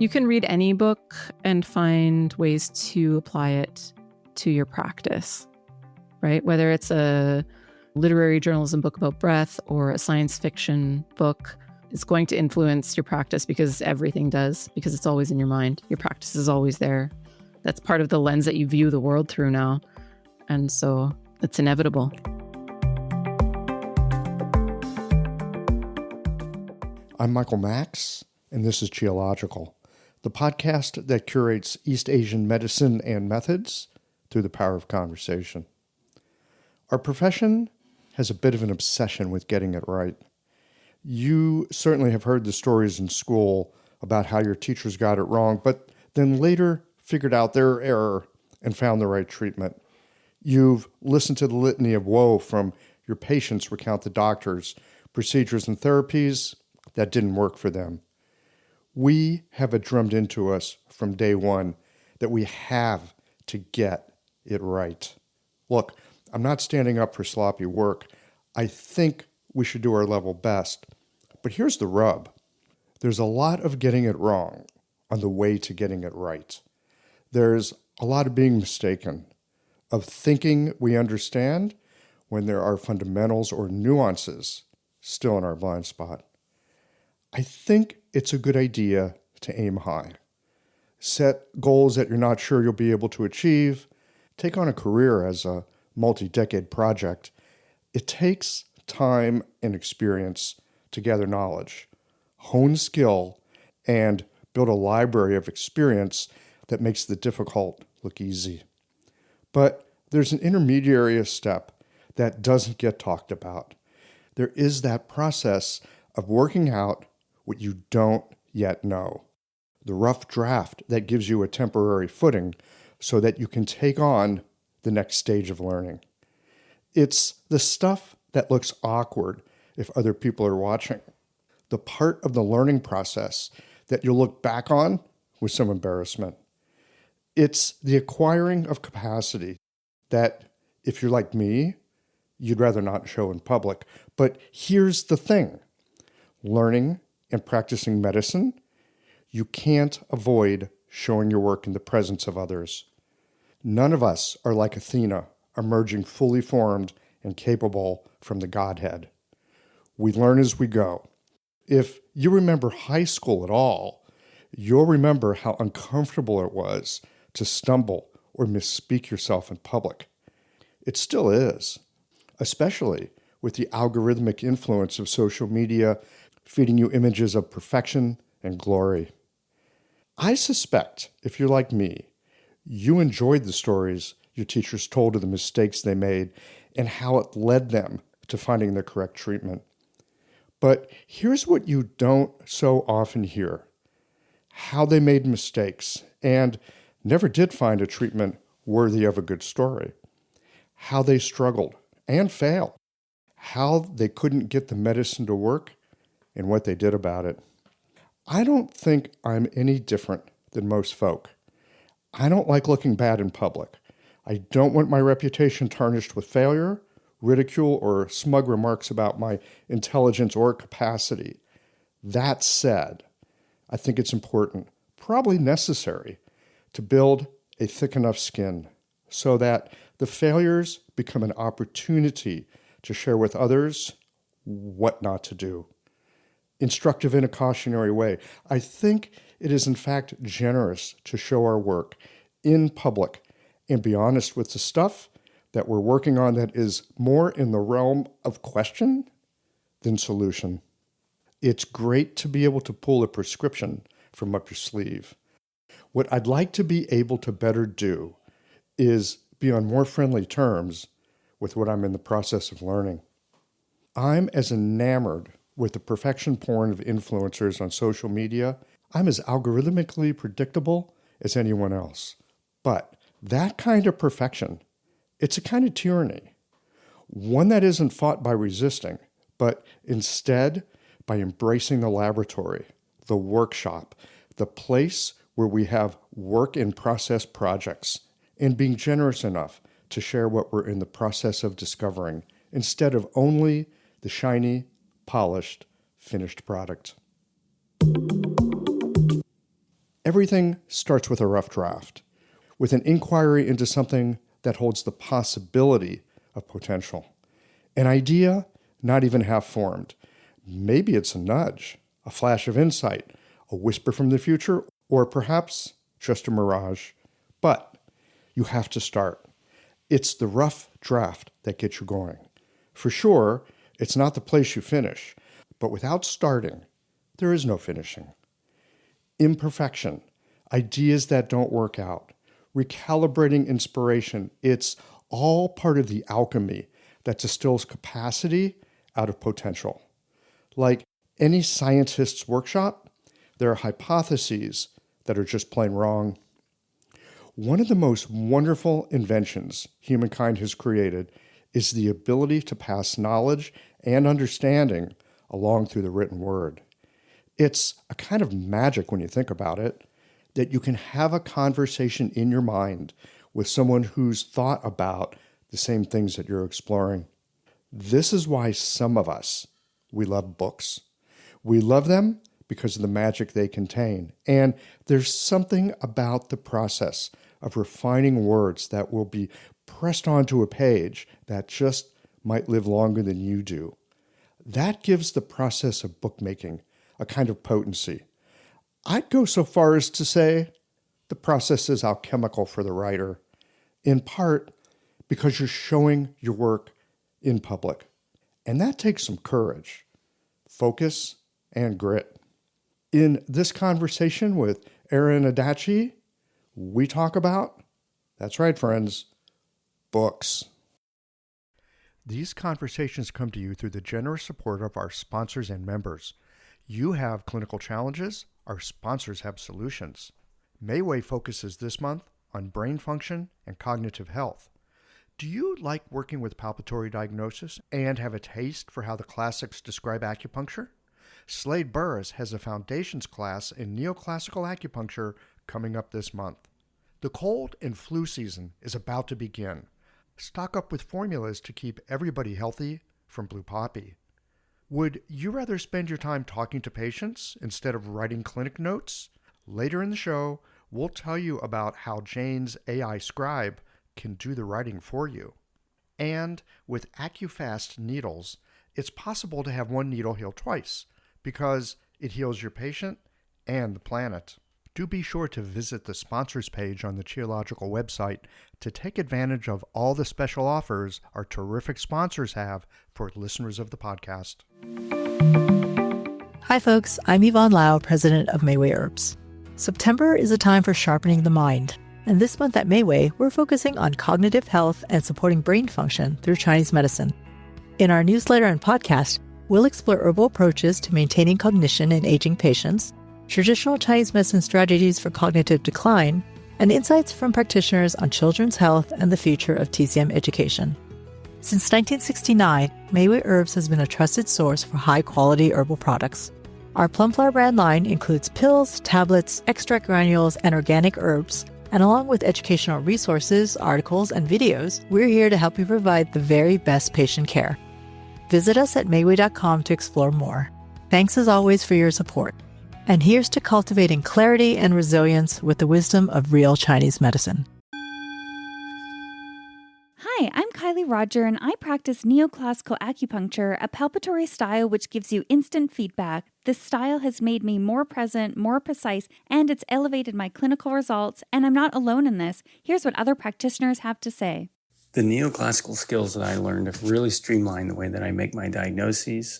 You can read any book and find ways to apply it to your practice, right? Whether it's a literary journalism book about breath or a science fiction book, it's going to influence your practice because everything does, because it's always in your mind. Your practice is always there. That's part of the lens that you view the world through now. And so it's inevitable. I'm Michael Max, and this is Geological, the podcast that curates East Asian medicine and methods through the power of conversation. Our profession has a bit of an obsession with getting it right. You certainly have heard the stories in school about how your teachers got it wrong, but then later figured out their error and found the right treatment. You've listened to the litany of woe from your patients recount the doctors, procedures, and therapies that didn't work for them. We have it drummed into us from day one that we have to get it right. Look, I'm not standing up for sloppy work. I think we should do our level best. But here's the rub. There's a lot of getting it wrong on the way to getting it right. There's a lot of being mistaken, of thinking we understand when there are fundamentals or nuances still in our blind spot. I think it's a good idea to aim high. Set goals that you're not sure you'll be able to achieve. Take on a career as a multi-decade project. It takes time and experience to gather knowledge, hone skill, and build a library of experience that makes the difficult look easy. But there's an intermediary step that doesn't get talked about. There is that process of working out what you don't yet know. The rough draft that gives you a temporary footing so that you can take on the next stage of learning. It's the stuff that looks awkward if other people are watching. The part of the learning process that you'll look back on with some embarrassment. It's the acquiring of capacity that, if you're like me, you'd rather not show in public. But here's the thing. Learning and practicing medicine, you can't avoid showing your work in the presence of others. None of us are like Athena, emerging fully formed and capable from the Godhead. We learn as we go. If you remember high school at all, you'll remember how uncomfortable it was to stumble or misspeak yourself in public. It still is, especially with the algorithmic influence of social media feeding you images of perfection and glory. I suspect, if you're like me, you enjoyed the stories your teachers told of the mistakes they made and how it led them to finding the correct treatment. But here's what you don't so often hear. How they made mistakes and never did find a treatment worthy of a good story. How they struggled and failed. How they couldn't get the medicine to work and what they did about it. I don't think I'm any different than most folk. I don't like looking bad in public. I don't want my reputation tarnished with failure, ridicule, or smug remarks about my intelligence or capacity. That said, I think it's important, probably necessary, to build a thick enough skin so that the failures become an opportunity to share with others what not to do. Instructive in a cautionary way. I think it is in fact generous to show our work in public and be honest with the stuff that we're working on that is more in the realm of question than solution. It's great to be able to pull a prescription from up your sleeve. What I'd like to be able to better do is be on more friendly terms with what I'm in the process of learning. I'm as enamored with the perfection porn of influencers on social media. I'm as algorithmically predictable as anyone else. But that kind of perfection, it's a kind of tyranny. One that isn't fought by resisting, but instead by embracing the laboratory, the workshop, the place where we have work in process projects, and being generous enough to share what we're in the process of discovering, instead of only the shiny, polished, finished product. Everything starts with a rough draft, with an inquiry into something that holds the possibility of potential. An idea not even half formed. Maybe it's a nudge, a flash of insight, a whisper from the future, or perhaps just a mirage. But you have to start. It's the rough draft that gets you going. For sure, it's not the place you finish, but without starting, there is no finishing. Imperfection, ideas that don't work out, recalibrating inspiration, it's all part of the alchemy that distills capacity out of potential. Like any scientist's workshop, there are hypotheses that are just plain wrong. One of the most wonderful inventions humankind has created is the ability to pass knowledge and understanding along through the written word. It's a kind of magic when you think about it, that you can have a conversation in your mind with someone who's thought about the same things that you're exploring. This is why some of us, we love books. We love them because of the magic they contain. And there's something about the process of refining words that will be pressed onto a page that just might live longer than you do. That gives the process of bookmaking a kind of potency. I'd go so far as to say the process is alchemical for the writer, in part because you're showing your work in public. And that takes some courage, focus, and grit. In this conversation with Erinne Adachi, we talk about, that's right, friends, books. These conversations come to you through the generous support of our sponsors and members. You have clinical challenges, our sponsors have solutions. Mayway focuses this month on brain function and cognitive health. Do you like working with palpatory diagnosis and have a taste for how the classics describe acupuncture? Slade Burris has a foundations class in neoclassical acupuncture coming up this month. The cold and flu season is about to begin. Stock up with formulas to keep everybody healthy from Blue Poppy. Would you rather spend your time talking to patients instead of writing clinic notes? Later in the show, we'll tell you about how Jane's AI scribe can do the writing for you. And with AcuFast needles, it's possible to have one needle heal twice because it heals your patient and the planet. Do be sure to visit the sponsors page on the Qiological website to take advantage of all the special offers our terrific sponsors have for listeners of the podcast. Hi folks, I'm Yvonne Lau, president of Mayway Herbs. September is a time for sharpening the mind. And this month at Mayway, we're focusing on cognitive health and supporting brain function through Chinese medicine. In our newsletter and podcast, we'll explore herbal approaches to maintaining cognition in aging patients, traditional Chinese medicine strategies for cognitive decline, and insights from practitioners on children's health and the future of TCM education. Since 1969, Mayway Herbs has been a trusted source for high-quality herbal products. Our Plumflower brand line includes pills, tablets, extract granules, and organic herbs. And along with educational resources, articles, and videos, we're here to help you provide the very best patient care. Visit us at Mayway.com to explore more. Thanks as always for your support. And here's to cultivating clarity and resilience with the wisdom of real Chinese medicine. Hi, I'm Kylie Roger, and I practice neoclassical acupuncture, a palpatory style which gives you instant feedback. This style has made me more present, more precise, and it's elevated my clinical results, and I'm not alone in this. Here's what other practitioners have to say. The neoclassical skills that I learned have really streamlined the way that I make my diagnoses,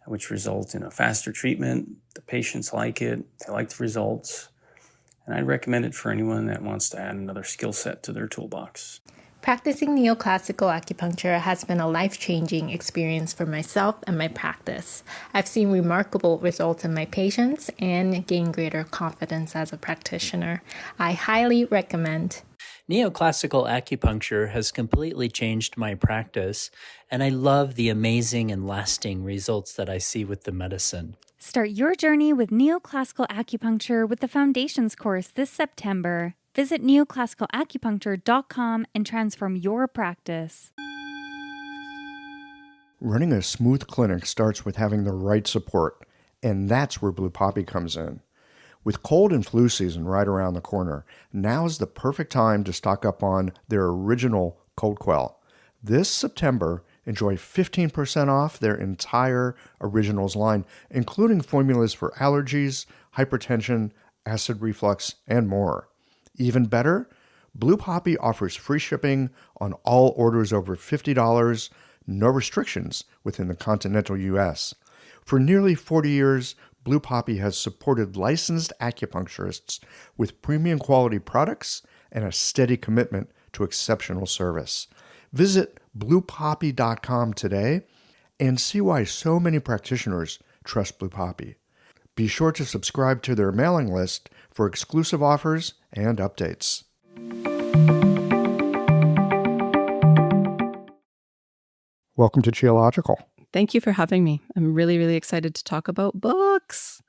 which result in a faster treatment. The patients like it, they like the results, and I'd recommend it for anyone that wants to add another skill set to their toolbox. Practicing neoclassical acupuncture has been a life-changing experience for myself and my practice. I've seen remarkable results in my patients and gained greater confidence as a practitioner. I highly recommend. Neoclassical acupuncture has completely changed my practice, and I love the amazing and lasting results that I see with the medicine. Start your journey with neoclassical acupuncture with the Foundations course this September. Visit neoclassicalacupuncture.com and transform your practice. Running a smooth clinic starts with having the right support, and that's where Blue Poppy comes in. With cold and flu season right around the corner, now's the perfect time to stock up on their original Cold Quell. This September, enjoy 15% off their entire Originals line, including formulas for allergies, hypertension, acid reflux, and more. Even better, Blue Poppy offers free shipping on all orders over $50, no restrictions within the continental U.S. For nearly 40 years, Blue Poppy has supported licensed acupuncturists with premium quality products and a steady commitment to exceptional service. Visit bluepoppy.com today and see why so many practitioners trust Blue Poppy. Be sure to subscribe to their mailing list for exclusive offers and updates. Welcome to Geological. Thank you for having me. I'm really, really excited to talk about books.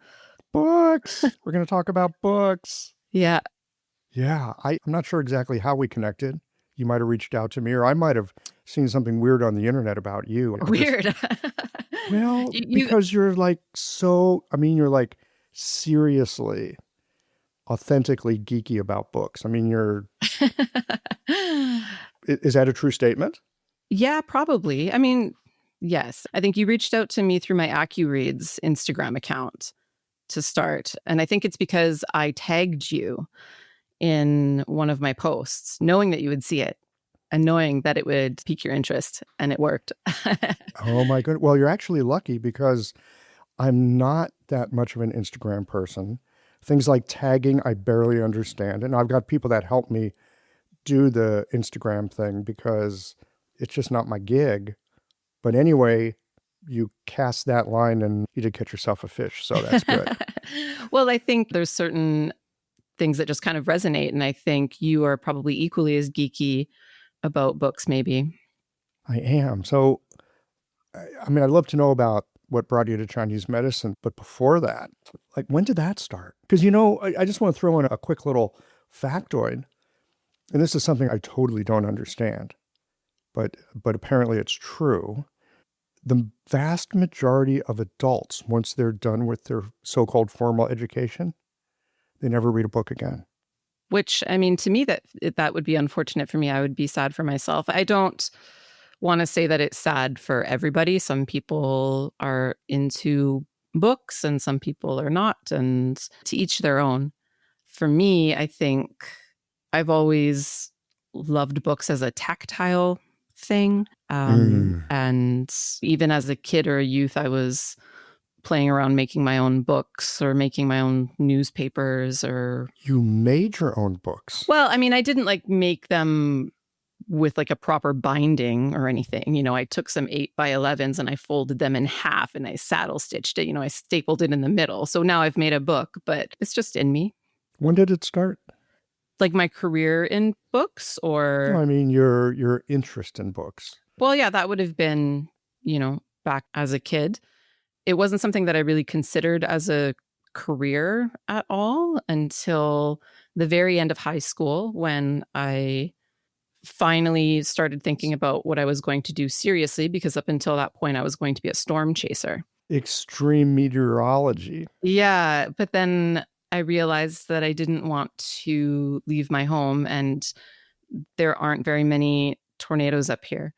Books! We're going to talk about books. Yeah. Yeah, I'm not sure exactly how we connected. You might have reached out to me, or I might have seen something weird on the internet about you. Weird. Well, because you're like you're like seriously, authentically geeky about books. I mean, is that a true statement? Yeah, probably. I mean, yes. I think you reached out to me through my AccuReads Instagram account to start. And I think it's because I tagged you in one of my posts, knowing that you would see it and knowing that it would pique your interest, and it worked. Oh my goodness. Well, you're actually lucky because I'm not that much of an Instagram person. Things like tagging, I barely understand. And I've got people that help me do the Instagram thing because it's just not my gig. But anyway, you cast that line and you did catch yourself a fish. So that's good. Well, I think there's certain things that just kind of resonate. And I think you are probably equally as geeky about books, maybe. I am. So, I mean, I'd love to know about what brought you to Chinese medicine. But before that, like, when did that start? Because, I just want to throw in a quick little factoid. And this is something I totally don't understand. But apparently it's true. The vast majority of adults, once they're done with their so-called formal education, they never read a book again. Which, I mean, to me, that would be unfortunate for me. I would be sad for myself. I don't want to say that it's sad for everybody. Some people are into books and some people are not, and to each their own. For me, I think I've always loved books as a tactile thing. And even as a kid or a youth, I was playing around making my own books or making my own newspapers. Or You made your own books? Well, I mean, I didn't like make them with like a proper binding or anything. I took some 8x11s and I folded them in half and I saddle stitched it. I stapled it in the middle. So now I've made a book, but it's just in me. When did it start? Like my career in books, or? I mean, your interest in books. Well, yeah, that would have been, back as a kid. It wasn't something that I really considered as a career at all until the very end of high school, when I finally started thinking about what I was going to do seriously, because up until that point, I was going to be a storm chaser. Extreme meteorology. Yeah, but then I realized that I didn't want to leave my home, and there aren't very many tornadoes up here.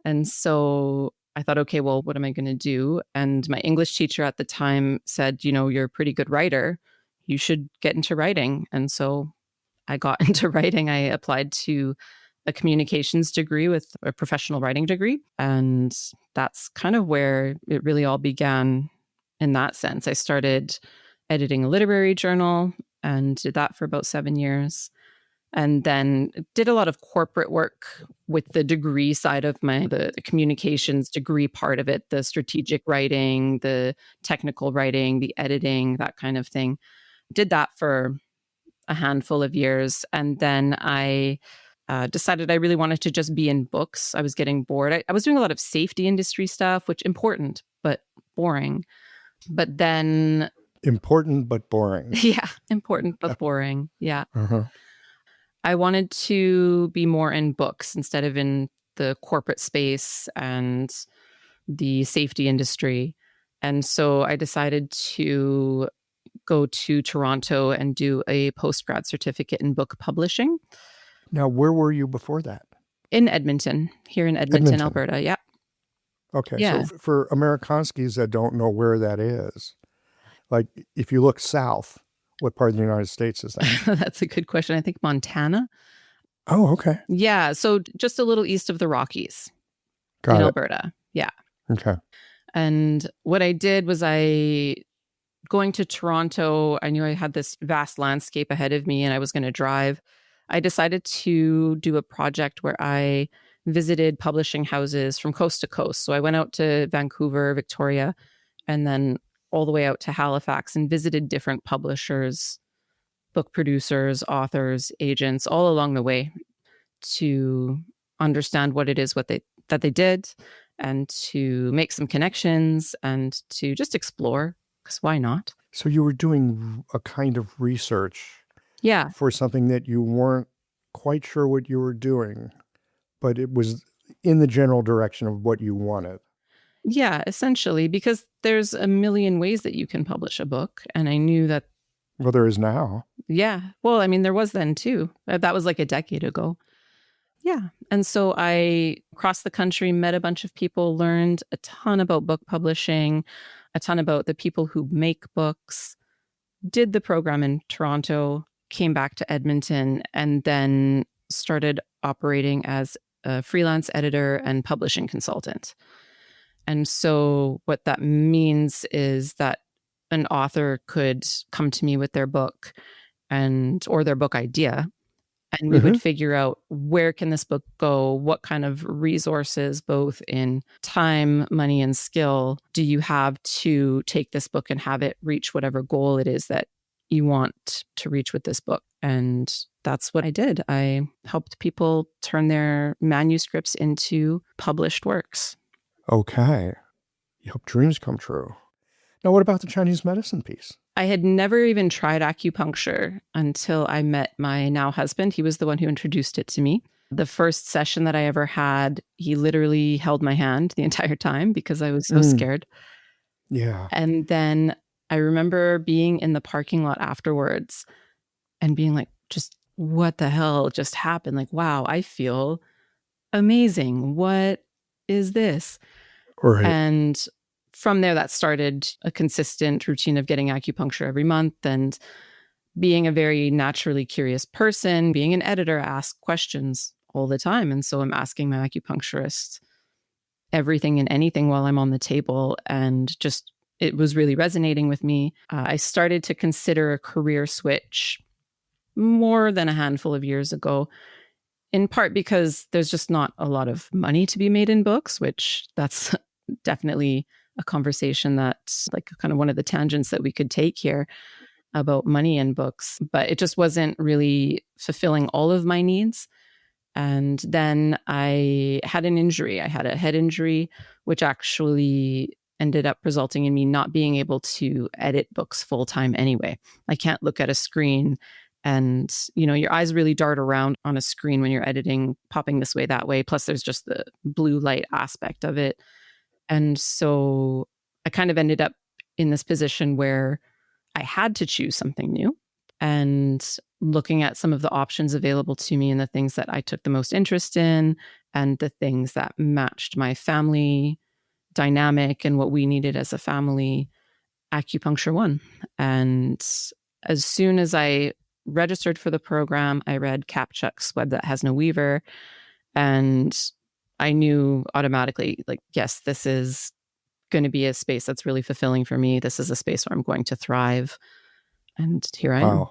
And so I thought, okay, well, what am I going to do? And my English teacher at the time said, you're a pretty good writer. You should get into writing. And so I got into writing. I applied to a communications degree with a professional writing degree. And that's kind of where it really all began in that sense. I started editing a literary journal and did that for about 7 years. And then did a lot of corporate work with the degree side of the communications degree part of it, the strategic writing, the technical writing, the editing, that kind of thing. Did that for a handful of years. And then I decided I really wanted to just be in books. I was getting bored. I was doing a lot of safety industry stuff, which important, but boring. But then... Important, but boring. Yeah, important, but boring. Yeah. Uh-huh. I wanted to be more in books instead of in the corporate space and the safety industry. And so I decided to go to Toronto and do a postgrad certificate in book publishing. Now, where were you before that? In Edmonton, here in Edmonton, Alberta. Yeah. Okay. Yeah. So for Amerikanskis that don't know where that is, like if you look south, what part of the United States is that? That's a good question. I think Montana. Oh, okay. Yeah. So just a little east of the Rockies Got in it. Alberta. Yeah. Okay. And what I did was going to Toronto, I knew I had this vast landscape ahead of me and I was going to drive. I decided to do a project where I visited publishing houses from coast to coast. So I went out to Vancouver, Victoria, and then all the way out to Halifax and visited different publishers, book producers, authors, agents, all along the way to understand what it is that they did and to make some connections and to just explore, because why not? So you were doing a kind of research Yeah. for something that you weren't quite sure what you were doing, but it was in the general direction of what you wanted. Yeah, essentially, because there's a million ways that you can publish a book. And I knew that. Well, there is now. Yeah. Well, I mean, there was then too. That was like a decade ago. Yeah. And so I crossed the country, met a bunch of people, learned a ton about book publishing, a ton about the people who make books, did the program in Toronto, came back to Edmonton, and then started operating as a freelance editor and publishing consultant. And so what that means is that an author could come to me with their book or their book idea, and we would figure out where can this book go? What kind of resources, both in time, money, and skill, do you have to take this book and have it reach whatever goal it is that you want to reach with this book? And that's what I did. I helped people turn their manuscripts into published works. Okay. You help dreams come true. Now, what about the Chinese medicine piece? I had never even tried acupuncture until I met my now husband. He was the one who introduced it to me. The first session that I ever had, he literally held my hand the entire time because I was so scared. Yeah. And then I remember being in the parking lot afterwards and being like, just what the hell just happened? Like, wow, I feel amazing. What is this? Right. And from there, that started a consistent routine of getting acupuncture every month. And being a very naturally curious person, being an editor, I ask questions all the time. And so I'm asking my acupuncturist everything and anything while I'm on the table. And just, it was really resonating with me. I started to consider a career switch more than a handful of years ago, in part because there's just not a lot of money to be made in books, which that's definitely a conversation that's like kind of one of the tangents that we could take here about money in books, but it just wasn't really fulfilling all of my needs. And then I had an injury. I had a head injury, which actually ended up resulting in me not being able to edit books full time anyway. I can't look at a screen and, your eyes really dart around on a screen when you're editing, popping this way, that way. Plus there's just the blue light aspect of it. And so I kind of ended up in this position where I had to choose something new, and looking at some of the options available to me and the things that I took the most interest in and the things that matched my family dynamic and what we needed as a family, acupuncture won. And as soon as I registered for the program, I read Kapchuk's Web That Has No Weaver, and I knew automatically, like, yes, this is going to be a space that's really fulfilling for me. This is a space where I'm going to thrive. And here I am.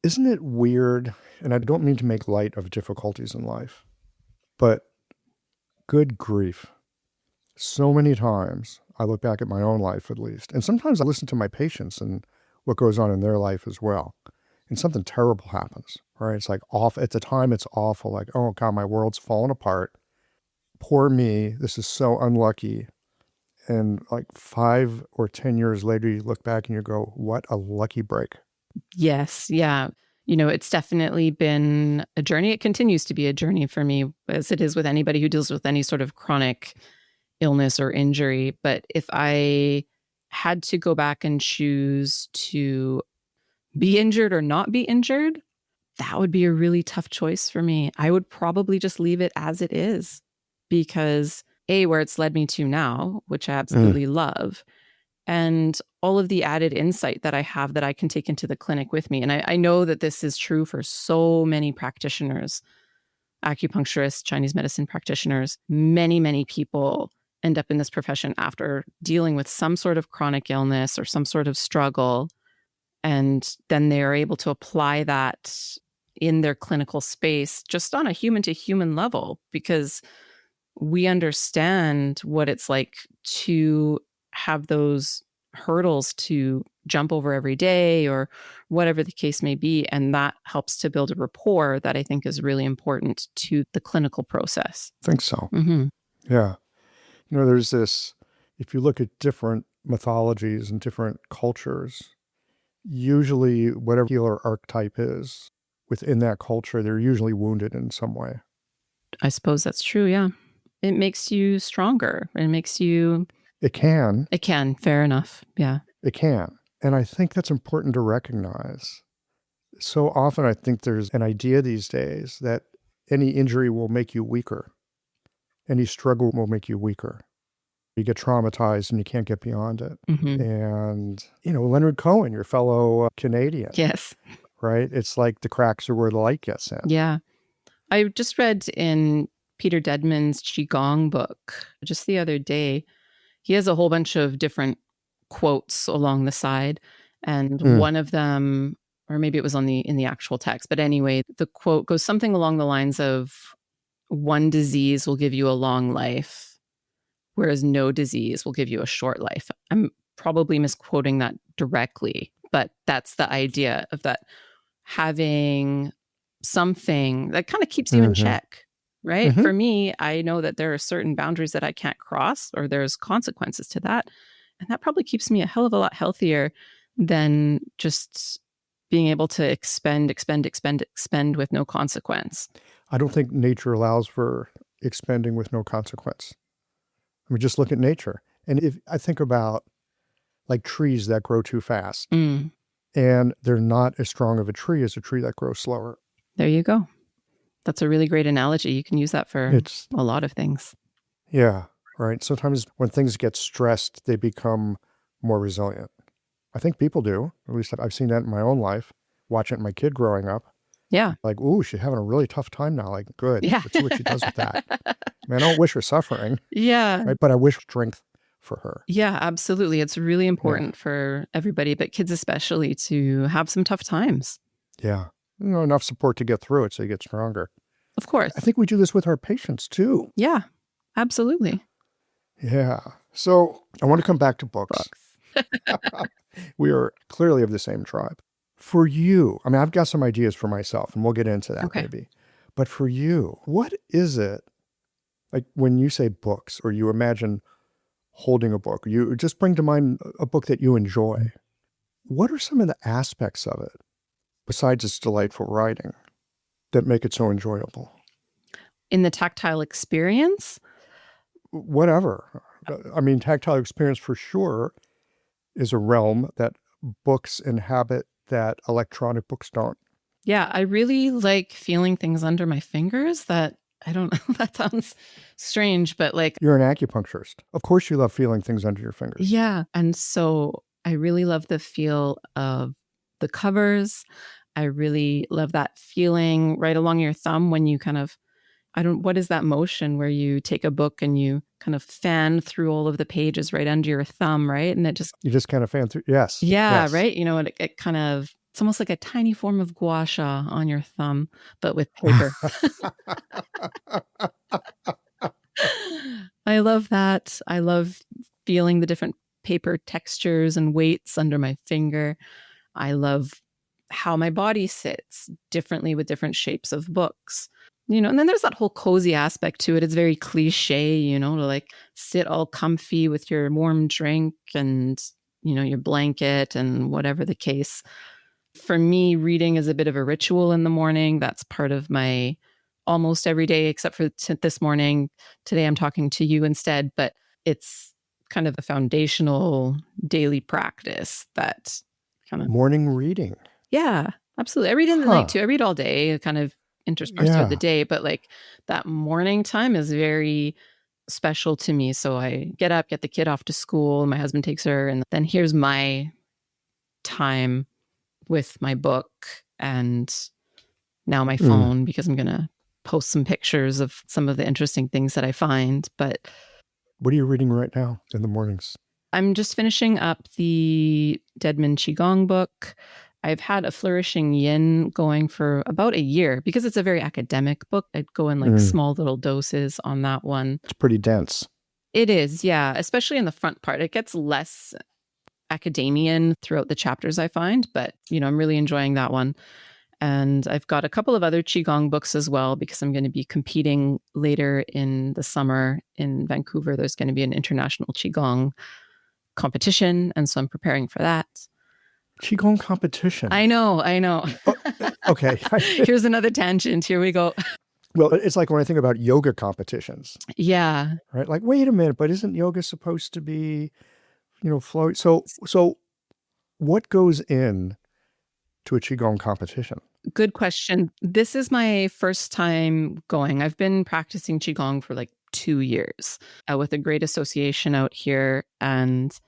Isn't it weird? And I don't mean to make light of difficulties in life, but good grief. So many times I look back at my own life, at least, and sometimes I listen to my patients and what goes on in their life as well. And something terrible happens, right? It's like off at the time, it's awful. Like, oh God, my world's fallen apart. Poor me. This is so unlucky. And like 5 or 10 years later, you look back and you go, what a lucky break. Yes. Yeah. It's definitely been a journey. It continues to be a journey for me, as it is with anybody who deals with any sort of chronic illness or injury. But if I had to go back and choose to be injured or not be injured, that would be a really tough choice for me. I would probably just leave it as it is because where it's led me to now, which I absolutely love, and all of the added insight that I have that I can take into the clinic with me. And I know that this is true for so many practitioners, acupuncturists, Chinese medicine practitioners. Many, many people end up in this profession after dealing with some sort of chronic illness or some sort of struggle. And then they are able to apply that in their clinical space just on a human to human level, because we understand what it's like to have those hurdles to jump over every day or whatever the case may be. And that helps to build a rapport that I think is really important to the clinical process. I think so. Mm-hmm. Yeah. There's this, if you look at different mythologies and different cultures, usually whatever healer archetype is within that culture, they're usually wounded in some way. I suppose that's true. Yeah. It makes you stronger. It makes you... It can. It can. Fair enough. Yeah. It can. And I think that's important to recognize. So often I think there's an idea these days that any injury will make you weaker. Any struggle will make you weaker. You get traumatized and you can't get beyond it. Mm-hmm. And, Leonard Cohen, your fellow Canadian. Yes. Right? It's like the cracks are where the light gets in. Yeah. I just read in Peter Dedman's Qigong book just the other day. He has a whole bunch of different quotes along the side. And one of them, or maybe it was in the actual text, but anyway, the quote goes something along the lines of, one disease will give you a long life, whereas no disease will give you a short life. I'm probably misquoting that directly, but that's the idea of that, having something that kind of keeps you in check. Right? For me, I know that there are certain boundaries that I can't cross, or there's consequences to that. And that probably keeps me a hell of a lot healthier than just being able to expend with no consequence. I don't think nature allows for expending with no consequence. I mean, just look at nature. And if I think about like trees that grow too fast, and they're not as strong of a tree as a tree that grows slower. There you go. That's a really great analogy. You can use that for a lot of things. Yeah, right. Sometimes when things get stressed, they become more resilient. I think people do. At least I've seen that in my own life, watching my kid growing up. Yeah. Like, ooh, she's having a really tough time now. Like, good. Yeah. Let's see what she does with that. I mean, I don't wish her suffering. Yeah. Right? But I wish strength for her. Yeah, absolutely. It's really important for everybody, but kids especially, to have some tough times. Yeah. Enough support to get through it so you get stronger. Of course. I think we do this with our patients too. Yeah, absolutely. Yeah. So I want to come back to books. We are clearly of the same tribe. For you, I mean, I've got some ideas for myself, and we'll get into that maybe. But for you, what is it, like when you say books, or you imagine holding a book, you just bring to mind a book that you enjoy. What are some of the aspects of it, besides its delightful writing, that make it so enjoyable? In the tactile experience? Whatever. I mean, tactile experience for sure is a realm that books inhabit that electronic books don't. Yeah, I really like feeling things under my fingers. That, I don't know, that sounds strange, but like... You're an acupuncturist. Of course you love feeling things under your fingers. Yeah, and so I really love the feel of the covers. I really love that feeling right along your thumb when you kind of, what is that motion where you take a book and you kind of fan through all of the pages right under your thumb, right? And you just kind of fan through. Yes. Yeah. Yes. Right. It kind of, it's almost like a tiny form of gua sha on your thumb, but with paper. I love that. I love feeling the different paper textures and weights under my finger. I love how my body sits differently with different shapes of books. And then there's that whole cozy aspect to it. It's very cliche, to like sit all comfy with your warm drink and, your blanket and whatever the case. For me, reading is a bit of a ritual in the morning. That's part of my almost every day, except for this morning. Today I'm talking to you instead, but it's kind of a foundational daily practice that kind of... Morning reading. Yeah, absolutely. I read in the night too. I read all day, kind of interspersed throughout the day, but like that morning time is very special to me. So I get up, get the kid off to school, my husband takes her, and then here's my time with my book and now my phone, because I'm going to post some pictures of some of the interesting things that I find. But what are you reading right now in the mornings? I'm just finishing up the Deadman Qigong book. I've had a Flourishing Yin going for about a year because it's a very academic book. I'd go in like small little doses on that one. It's pretty dense. It is, yeah, especially in the front part. It gets less academian throughout the chapters, I find, but I'm really enjoying that one. And I've got a couple of other Qigong books as well, because I'm going to be competing later in the summer in Vancouver. There's going to be an international Qigong competition, and so I'm preparing for that. Qigong competition. I know. Oh, okay. Here's another tangent. Here we go. Well, it's like when I think about yoga competitions. Yeah. Right? Like, wait a minute, but isn't yoga supposed to be, flow? So what goes in to a Qigong competition? Good question. This is my first time going. I've been practicing Qigong for like 2 years with a great association out here and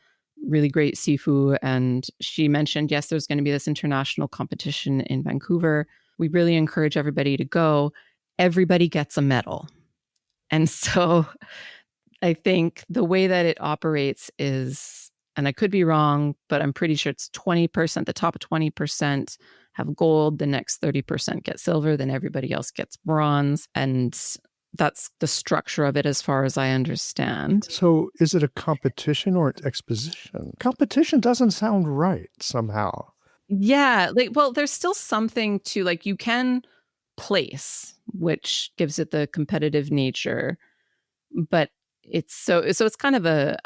really great Sifu. And she mentioned, yes, there's going to be this international competition in Vancouver. We really encourage everybody to go. Everybody gets a medal. And so I think the way that it operates is, and I could be wrong, but I'm pretty sure it's 20%. The top 20% have gold. The next 30% get silver. Then everybody else gets bronze. And that's the structure of it as far as I understand. So is it a competition or an exposition? Competition doesn't sound right somehow. Yeah. There's still something to, like, you can place, which gives it the competitive nature, but it's kind of a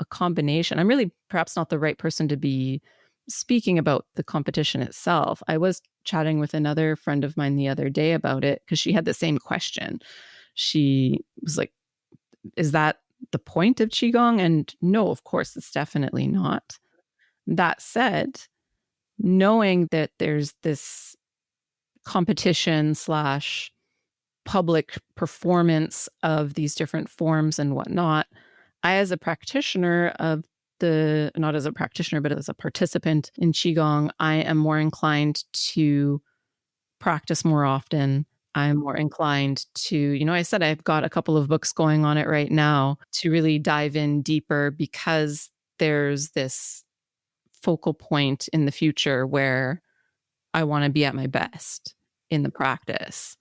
combination. I'm really perhaps not the right person to be speaking about the competition itself. I was chatting with another friend of mine the other day about it because she had the same question. She was like, is that the point of Qigong? And no, of course, it's definitely not. That said, knowing that there's this competition / public performance of these different forms and whatnot, I, as a practitioner not as a practitioner, but as a participant in Qigong, I am more inclined to practice more often. I'm more inclined to, I said I've got a couple of books going on it right now to really dive in deeper, because there's this focal point in the future where I want to be at my best in the practice.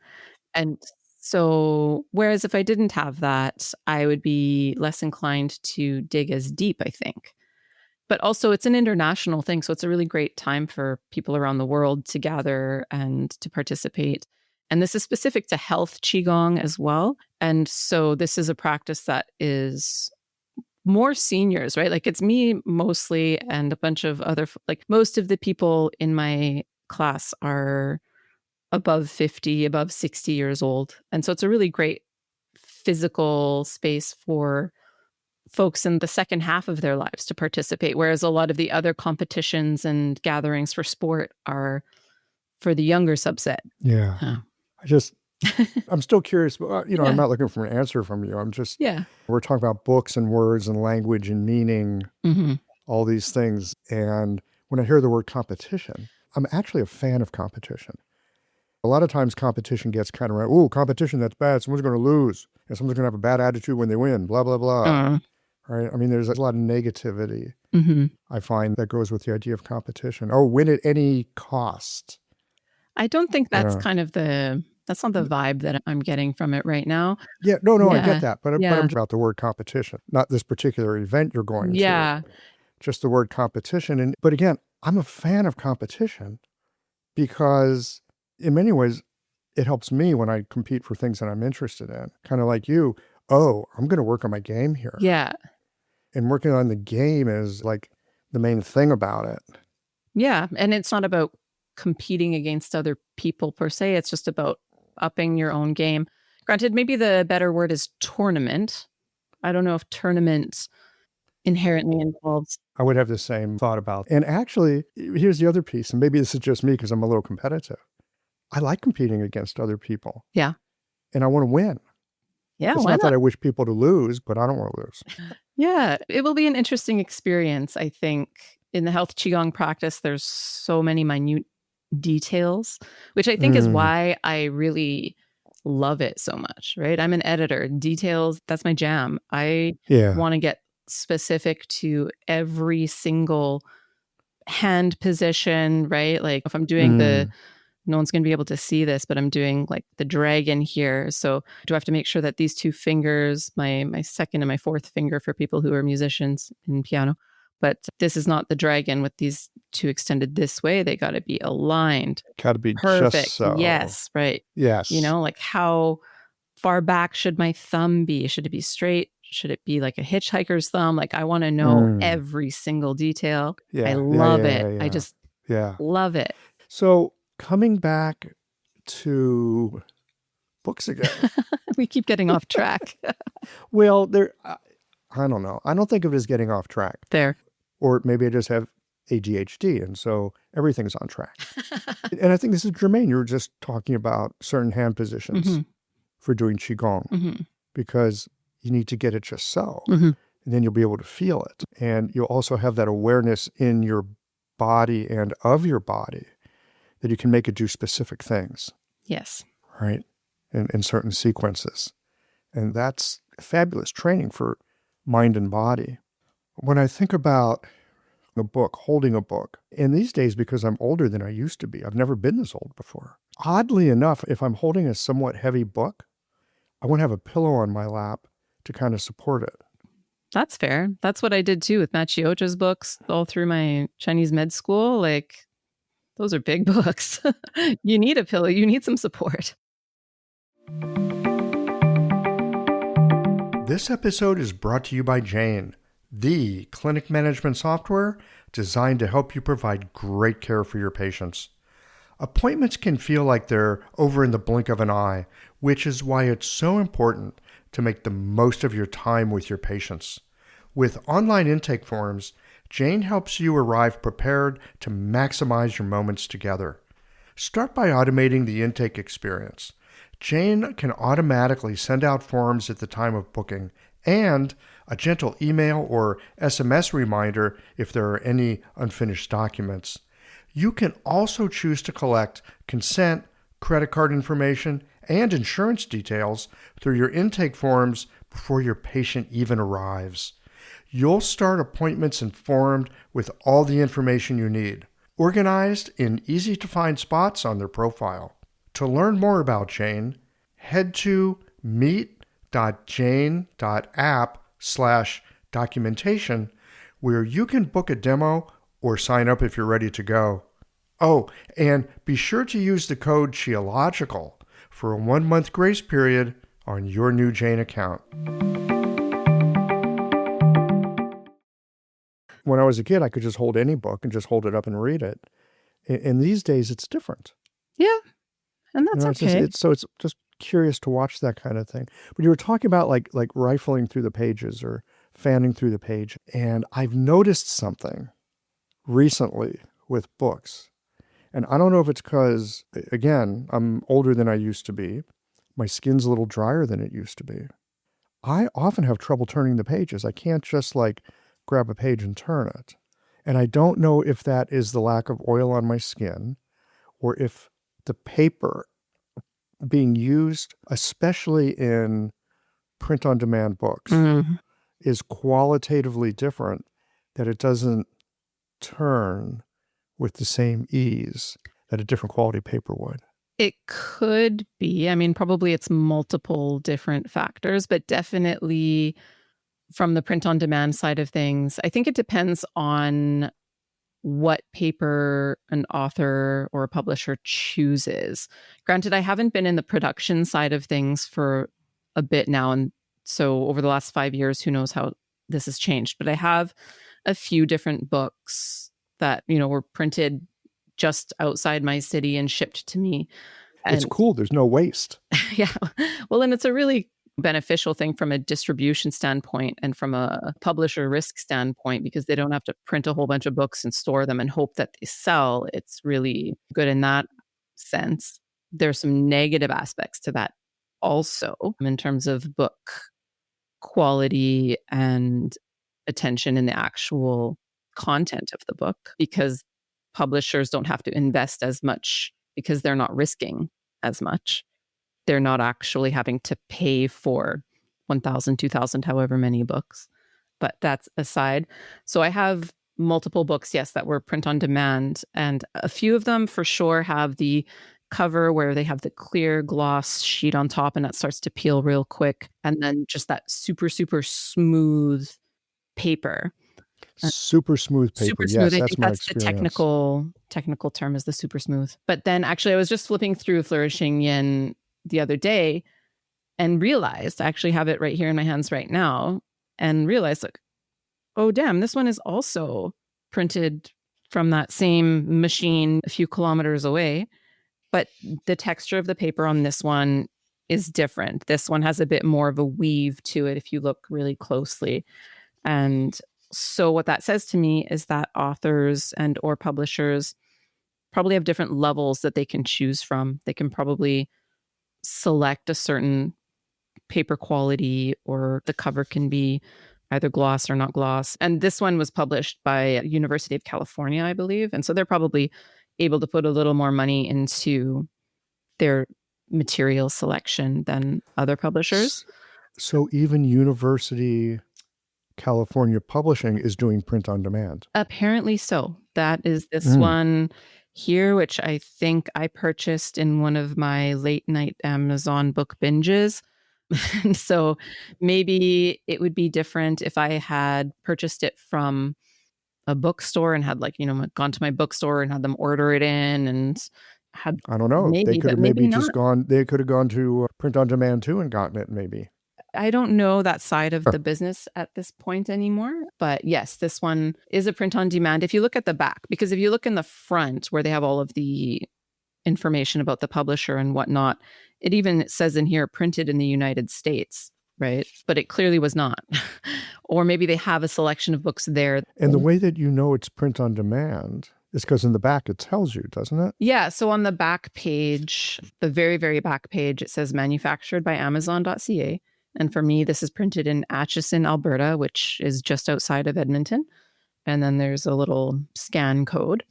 And so, whereas if I didn't have that, I would be less inclined to dig as deep, I think. But also, it's an international thing. So it's a really great time for people around the world to gather and to participate. And this is specific to health Qigong as well. And so this is a practice that is more seniors, right? Like, it's me mostly and a bunch of other, like, most of the people in my class are above 50, above 60 years old. And so it's a really great physical space for folks in the second half of their lives to participate, whereas a lot of the other competitions and gatherings for sport are for the younger subset. Yeah. I'm still curious. I'm not looking for an answer from you. We're talking about books and words and language and meaning, all these things. And when I hear the word competition, I'm actually a fan of competition. A lot of times competition gets kind of right. Oh, competition, that's bad. Someone's going to lose. And someone's going to have a bad attitude when they win, blah, blah, blah. Right? I mean, there's a lot of negativity, I find, that goes with the idea of competition. Oh, win at any cost. I don't think that's kind of that's not the vibe that I'm getting from it right now. Yeah, no, I get that. But I'm about the word competition, not this particular event you're going to. Yeah. Just the word competition. But again, I'm a fan of competition because in many ways, it helps me when I compete for things that I'm interested in. Kind of like you, I'm going to work on my game here. Yeah. And working on the game is like the main thing about it. Yeah. And it's not about competing against other people per se. It's just about upping your own game. Granted, maybe the better word is tournament. I don't know if tournament inherently involved. I would have the same thought about. And actually, here's the other piece, and maybe this is just me because I'm a little competitive. I like competing against other people. Yeah. And I want to win. Yeah, It's why not that not? I wish people to lose, but I don't want to lose. Yeah, it will be an interesting experience, I think. In the health Qigong practice, there's so many minute details, which I think is why I really love it so much, right? I'm an editor. Details, that's my jam. I want to get specific to every single hand position, right? Like if I'm doing no one's going to be able to see this, but I'm doing like the dragon here. So do I have to make sure that these two fingers, my second and my fourth finger for people who are musicians in piano, but this is not the dragon with these two extended this way. They got to be aligned. Got to be perfect. Just so. Yes, right. Yes. You know, like how far back should my thumb be? Should it be straight? Should it be like a hitchhiker's thumb? Like I want to know every single detail. I love it. I just love it. So coming back to books again. We keep getting off track. Well, I don't know. I don't think of it as getting off track. There. Or maybe I just have ADHD, and so everything's on track. And I think this is germane. You were just talking about certain hand positions for doing Qigong because you need to get it just so. And then you'll be able to feel it. And you'll also have that awareness in your body and of your body that you can make it do specific things. Yes. Right? In certain sequences. And that's fabulous training for mind and body. When I think about a book, holding a book, and these days, because I'm older than I used to be, I've never been this old before. Oddly enough, if I'm holding a somewhat heavy book, I want to have a pillow on my lap to kind of support it. That's fair. That's what I did too with Matt Chiocha's books all through my Chinese med school. Like, those are big books. You need a pillow. You need some support. This episode is brought to you by Jane, the clinic management software designed to help you provide great care for your patients. Appointments can feel like they're over in the blink of an eye, which is why it's so important to make the most of your time with your patients. With online intake forms, Jane helps you arrive prepared to maximize your moments together. Start by automating the intake experience. Jane can automatically send out forms at the time of booking and a gentle email or SMS reminder if there are any unfinished documents. You can also choose to collect consent, credit card information, and insurance details through your intake forms before your patient even arrives. You'll start appointments informed with all the information you need, organized in easy-to-find spots on their profile. To learn more about Jane, head to meet.jane.app/documentation, where you can book a demo or sign up if you're ready to go. Oh, and be sure to use the code QIOLOGICAL for a 1-month grace period on your new Jane account. When I was a kid, I could just hold any book and just hold it up and read it. And these days, it's different. Yeah, and that's okay. It's just curious to watch that kind of thing. But you were talking about like rifling through the pages or fanning through the page. And I've noticed something recently with books. And I don't know if it's because, again, I'm older than I used to be. My skin's a little drier than it used to be. I often have trouble turning the pages. I can't just grab a page and turn it. And I don't know if that is the lack of oil on my skin or if the paper being used, especially in print-on-demand books, is qualitatively different, that it doesn't turn with the same ease that a different quality paper would. It could be. I mean, probably it's multiple different factors, but definitely from the print-on-demand side of things, I think it depends on what paper an author or a publisher chooses. Granted, I haven't been in the production side of things for a bit now. And so over the last 5 years, who knows how this has changed. But I have a few different books that, were printed just outside my city and shipped to me. And it's cool. There's no waste. Yeah. Well, and it's a really beneficial thing from a distribution standpoint and from a publisher risk standpoint, because they don't have to print a whole bunch of books and store them and hope that they sell. It's really good in that sense. There's some negative aspects to that also in terms of book quality and attention in the actual content of the book, because publishers don't have to invest as much because they're not risking as much. They're not actually having to pay for 1,000, 2,000, however many books. But that's aside. So I have multiple books, yes, that were print on demand. And a few of them for sure have the cover where they have the clear gloss sheet on top and that starts to peel real quick. And then just that super, super smooth paper. Super smooth paper. Super smooth. Yes, I that's think my that's experience. the technical term is the super smooth. But then actually I was just flipping through Flourishing Yin the other day and realized, I actually have it right here in my hands right now, and realized like, oh damn, this one is also printed from that same machine a few kilometers away. But the texture of the paper on this one is different. This one has a bit more of a weave to it if you look really closely. And so what that says to me is that authors and or publishers probably have different levels that they can choose from. They can probably select a certain paper quality, or the cover can be either gloss or not gloss. And this one was published by University of California, I believe. And so they're probably able to put a little more money into their material selection than other publishers. So even University California Publishing is doing print on demand. Apparently so. That is this one here, which I think I purchased in one of my late night Amazon book binges. And so maybe it would be different if I had purchased it from a bookstore and had gone to my bookstore and had them order it in and had, I don't know. maybe, They could but have maybe maybe not. just gone, they could have gone to print on demand too and gotten it maybe. I don't know that side of the business at this point anymore. But yes, this one is a print on demand. If you look at the back, because if you look in the front where they have all of the information about the publisher and whatnot, it even says in here, printed in the United States, right? But it clearly was not. Or maybe they have a selection of books there. And the way that you know it's print on demand is because in the back it tells you, doesn't it? Yeah. So on the back page, the very, very back page, it says manufactured by Amazon.ca. And for me, this is printed in Atchison, Alberta, which is just outside of Edmonton. And then there's a little scan code.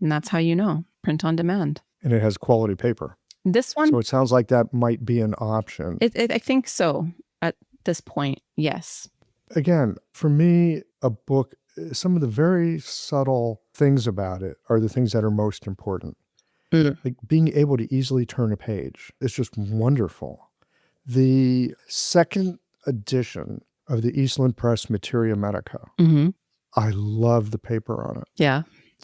And that's how you know, print on demand. And it has quality paper. This one, So it sounds like that might be an option. I think so at this point, yes. Again, for me, a book, some of the very subtle things about it are the things that are most important. Like being able to easily turn a page is just wonderful. The second edition of the Eastland Press Materia Medica, I love the paper on it. Yeah.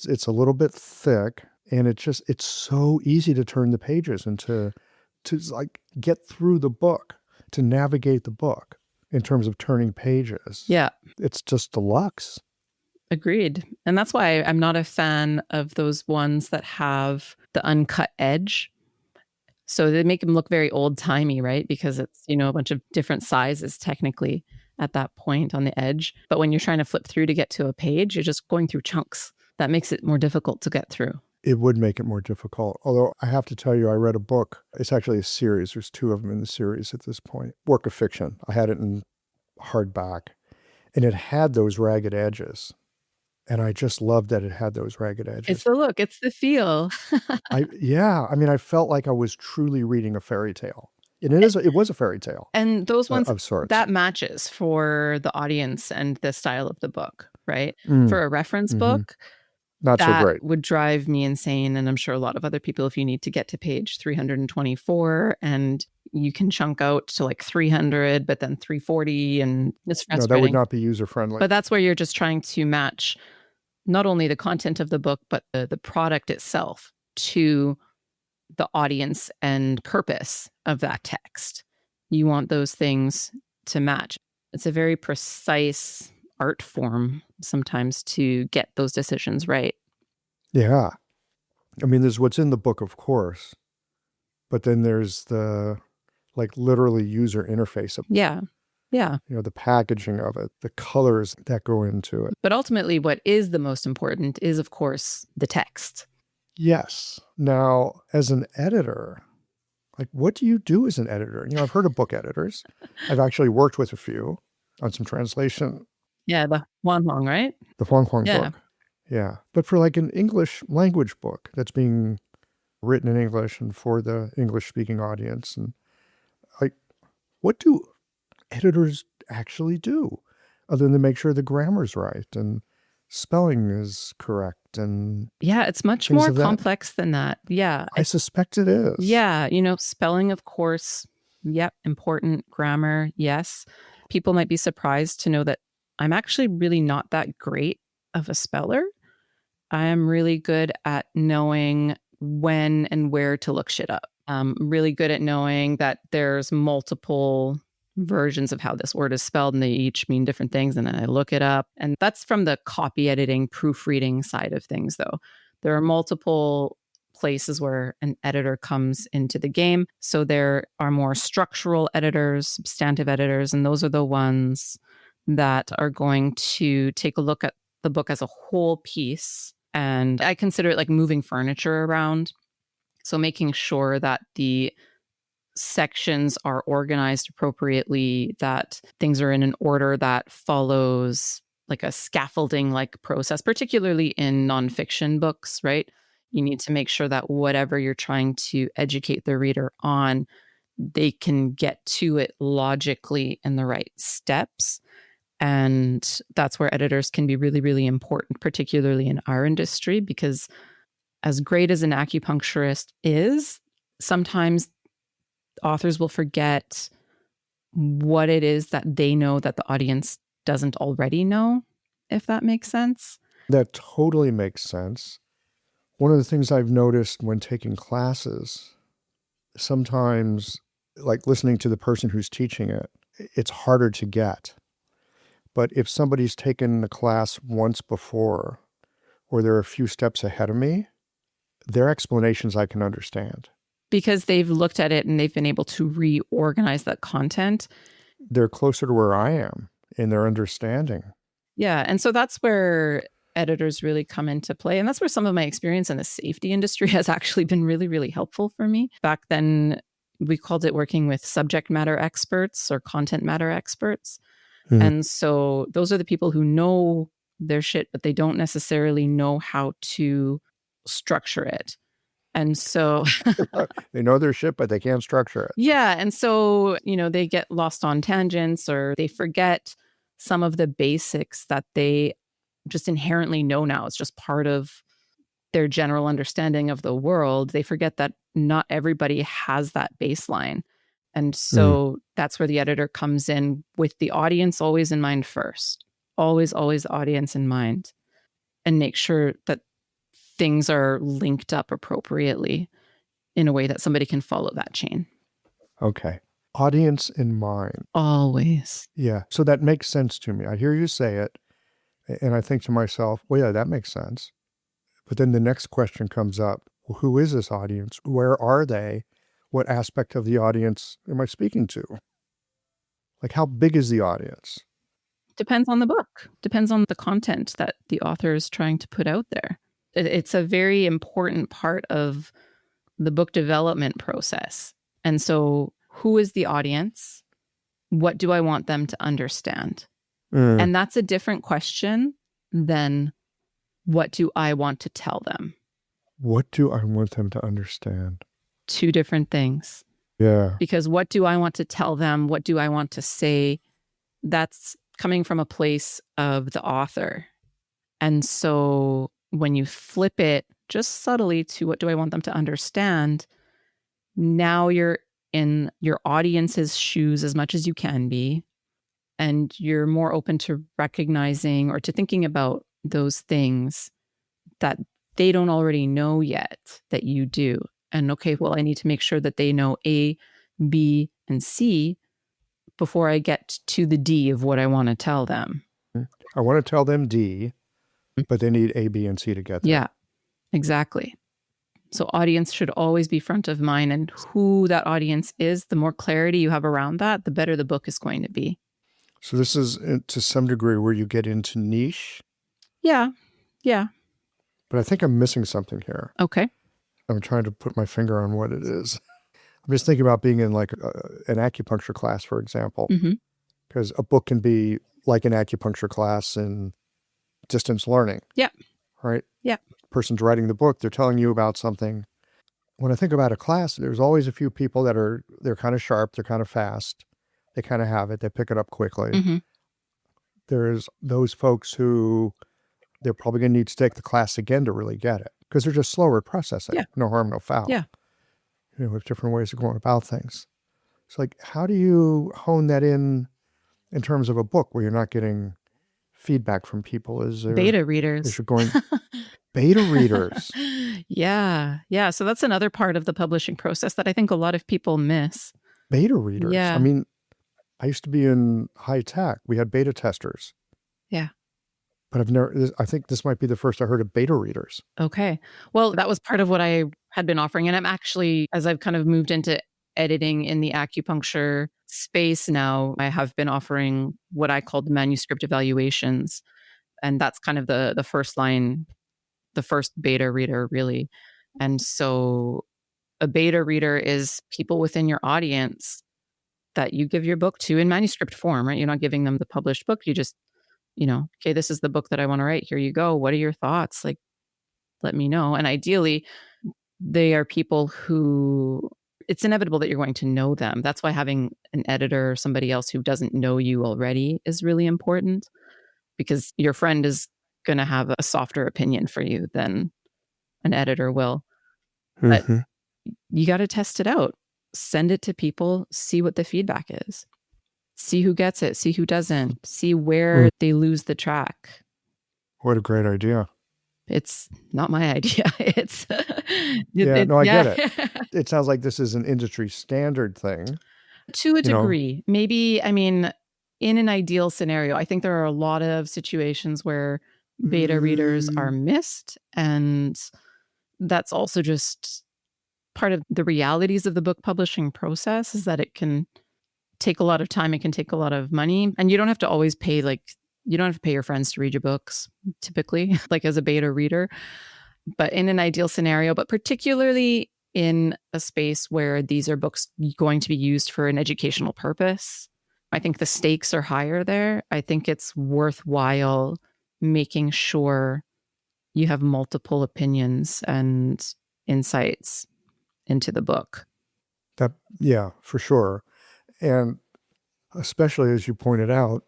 It's a little bit thick, and it's so easy to turn the pages and to like get through the book, to navigate the book in terms of turning pages. Yeah. It's just deluxe. Agreed. And that's why I'm not a fan of those ones that have the uncut edge. So they make them look very old-timey, right? Because it's, a bunch of different sizes technically at that point on the edge. But when you're trying to flip through to get to a page, you're just going through chunks. That makes it more difficult to get through. It would make it more difficult. Although I have to tell you, I read a book. It's actually a series. There's 2 of them in the series at this point. Work of fiction. I had it in hardback. And it had those ragged edges. And I just loved that it had those ragged edges. It's the look. It's the feel. I felt like I was truly reading a fairy tale. And it was a fairy tale. And those ones, of sorts. that matches for the audience and the style of the book, right? For a reference book, not so great. That would drive me insane. And I'm sure a lot of other people, if you need to get to page 324 and you can chunk out to like 300, but then 340, and it's frustrating. No, that would not be user-friendly. But that's where you're just trying to match not only the content of the book, but the product itself to the audience and purpose of that text. You want those things to match. It's a very precise art form sometimes to get those decisions right. Yeah. I mean, there's what's in the book, of course, but then there's the like literally user interface of, Yeah. Yeah. the packaging of it, the colors that go into it. But ultimately, what is the most important is, of course, the text. Yes. Now, as an editor, like, what do you do as an editor? I've heard of book editors. I've actually worked with a few on some translation. Yeah, the Huang Huang, right? The Huang Huang Yeah. book. Yeah. But for like an English language book that's being written in English and for the English speaking audience, and like, what do editors actually do other than make sure the grammar's right and spelling is correct? And Yeah, it's much things more of that. complex than that. Yeah. I suspect it is. Yeah, spelling, of course, yep, important. Grammar, yes. People might be surprised to know that I'm actually really not that great of a speller. I am really good at knowing when and where to look shit up. I'm really good at knowing that there's multiple versions of how this word is spelled and they each mean different things. And then I look it up. And that's from the copy editing, proofreading side of things, though. There are multiple places where an editor comes into the game. So there are more structural editors, substantive editors, and those are the ones that are going to take a look at the book as a whole piece. And I consider it like moving furniture around. So making sure that the sections are organized appropriately, that things are in an order that follows like a scaffolding like process, particularly in nonfiction books, right? You need to make sure that whatever you're trying to educate the reader on, they can get to it logically in the right steps. And that's where editors can be really, really important, particularly in our industry, because as great as an acupuncturist is, sometimes authors will forget what it is that they know that the audience doesn't already know, if that makes sense. That totally makes sense. One of the things I've noticed when taking classes, sometimes, like listening to the person who's teaching it, it's harder to get. But if somebody's taken the class once before, or they're a few steps ahead of me, their explanations I can understand. Because they've looked at it and they've been able to reorganize that content. They're closer to where I am in their understanding. Yeah. And so that's where editors really come into play. And that's where some of my experience in the safety industry has actually been really, really helpful for me. Back then, we called it working with subject matter experts or content matter experts. Mm-hmm. And so those are the people who know their shit, but they don't necessarily know how to structure it. And so they know their shit, but they can't structure it. Yeah. And so, they get lost on tangents or they forget some of the basics that they just inherently know now. It's just part of their general understanding of the world. They forget that not everybody has that baseline. And so that's where the editor comes in with the audience always in mind first. Always, always audience in mind. And make sure that things are linked up appropriately in a way that somebody can follow that chain. Okay. Audience in mind. Always. Yeah. So that makes sense to me. I hear you say it, and I think to myself, well, yeah, that makes sense. But then the next question comes up. Well, who is this audience? Where are they? What aspect of the audience am I speaking to? Like, how big is the audience? Depends on the book. Depends on the content that the author is trying to put out there. It's a very important part of the book development process. And so, who is the audience? What do I want them to understand? And that's a different question than what do I want to tell them? What do I want them to understand? Two different things. Yeah. Because what do I want to tell them? What do I want to say? That's coming from a place of the author. And so when you flip it just subtly to what do I want them to understand, now you're in your audience's shoes as much as you can be. And you're more open to recognizing or to thinking about those things that they don't already know yet that you do. And okay, well, I need to make sure that they know A, B, and C before I get to the D of what I want to tell them. I want to tell them D, but they need A, B, and C to get there. Yeah, exactly. So audience should always be front of mind, and who that audience is, the more clarity you have around that, the better the book is going to be. So this is to some degree where you get into niche, Yeah. Yeah. but I think I'm missing something here. Okay. I'm trying to put my finger on what it is. I'm just thinking about being in like an acupuncture class, for example, because a book can be like an acupuncture class in distance learning. Yeah. Right? Yeah. Person's writing the book, they're telling you about something. When I think about a class, there's always a few people that they're kind of sharp, they're kind of fast, they kind of have it, they pick it up quickly. There's those folks who they're probably going to need to take the class again to really get it because they're just slower at processing. Yeah. No harm, no foul. Yeah. We have different ways of going about things. It's like, how do you hone that in terms of a book where you're not getting feedback from people? Is there beta readers? Is you're going beta readers? Yeah. Yeah. So that's another part of the publishing process that I think a lot of people miss. Beta readers. Yeah. I mean, I used to be in high tech. We had beta testers. Yeah. But I think this might be the first I heard of beta readers. Okay. Well, that was part of what I had been offering. And I'm actually, as I've kind of moved into editing in the acupuncture space now, I have been offering what I call the manuscript evaluations. And that's kind of the first line, the first beta reader, really. And so a beta reader is people within your audience that you give your book to in manuscript form, right? You're not giving them the published book. You just, okay, this is the book that I want to write. Here you go. What are your thoughts? Like, let me know. And ideally, they are people who it's inevitable that you're going to know them. That's why having an editor or somebody else who doesn't know you already is really important, because your friend is going to have a softer opinion for you than an editor will. But you got to test it out. Send it to people, see what the feedback is. See who gets it, see who doesn't, see where they lose the track. What a great idea. It's not my idea. It's I get it. It sounds like this is an industry standard thing. To a degree. Maybe, I mean, in an ideal scenario, I think there are a lot of situations where beta readers are missed. And that's also just part of the realities of the book publishing process, is that it can take a lot of time. It can take a lot of money. And you don't have to always pay, you don't have to pay your friends to read your books, typically, like as a beta reader. But in an ideal scenario, but particularly in a space where these are books going to be used for an educational purpose, I think the stakes are higher there. I think it's worthwhile making sure you have multiple opinions and insights into the book. Yeah, for sure. And especially as you pointed out,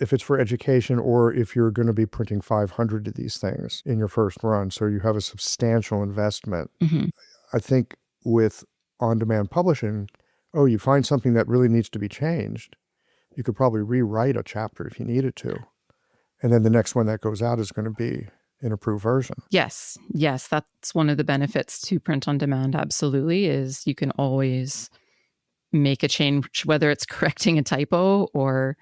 if it's for education or if you're going to be printing 500 of these things in your first run, so you have a substantial investment. I think with on-demand publishing, you find something that really needs to be changed, you could probably rewrite a chapter if you needed to. And then the next one that goes out is going to be an approved version. Yes, that's one of the benefits to print on demand, absolutely, is you can always make a change, whether it's correcting a typo or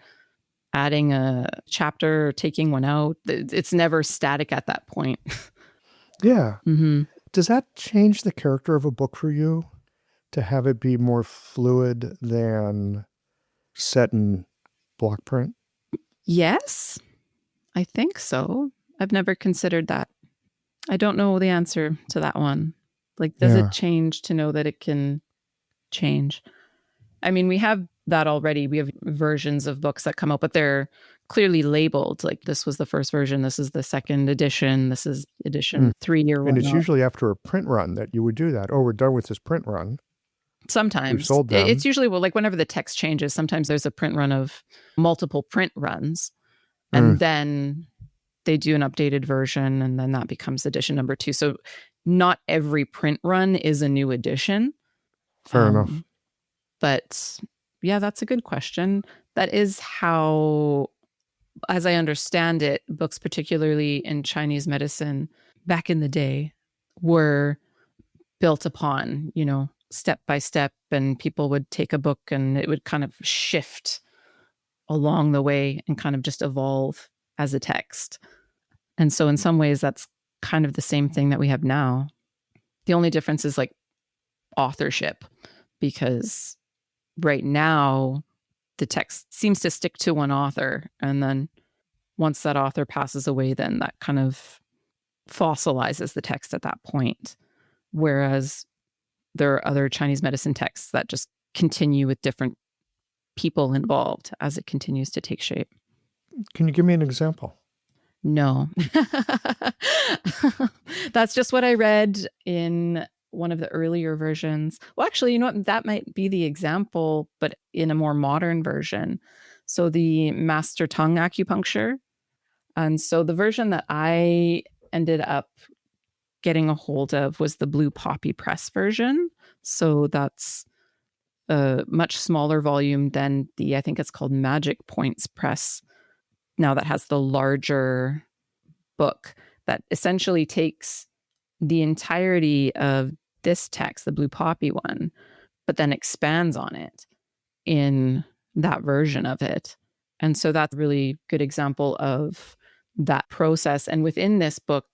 adding a chapter or taking one out. It's never static at that point. Yeah. Does that change the character of a book for you, to have it be more fluid than set in block print? Yes, I think so. I've never considered that. I don't know the answer to that one. Does it change to know that it can change? I mean, we have that already. We have versions of books that come out, but they're clearly labeled. Like, this was the first version, this is the second edition, this is edition 3 or And it's usually after a print run that you would do that. Oh, we're done with this print run. Sometimes. We've sold them. It's usually, whenever the text changes, sometimes there's a print run of multiple print runs. And then they do an updated version, and then that becomes edition number 2. So not every print run is a new edition. Fair enough. But yeah, that's a good question. That is how, as I understand it, books, particularly in Chinese medicine back in the day, were built upon, step by step, and people would take a book and it would kind of shift along the way and kind of just evolve as a text. And so in some ways, that's kind of the same thing that we have now. The only difference is like authorship, because right now the text seems to stick to one author. And then once that author passes away, then that kind of fossilizes the text at that point. Whereas there are other Chinese medicine texts that just continue with different people involved as it continues to take shape. Can you give me an example? No. That's just what I read in one of the earlier versions. Well, actually, you know what? That might be the example, but in a more modern version. So the master tongue acupuncture. And so the version that I ended up getting a hold of was the Blue Poppy Press version. So that's a much smaller volume than I think it's called Magic Points Press. Now that has the larger book that essentially takes the entirety of this text, the Blue Poppy one, but then expands on it in that version of it. And so that's a really good example of that process. And within this book,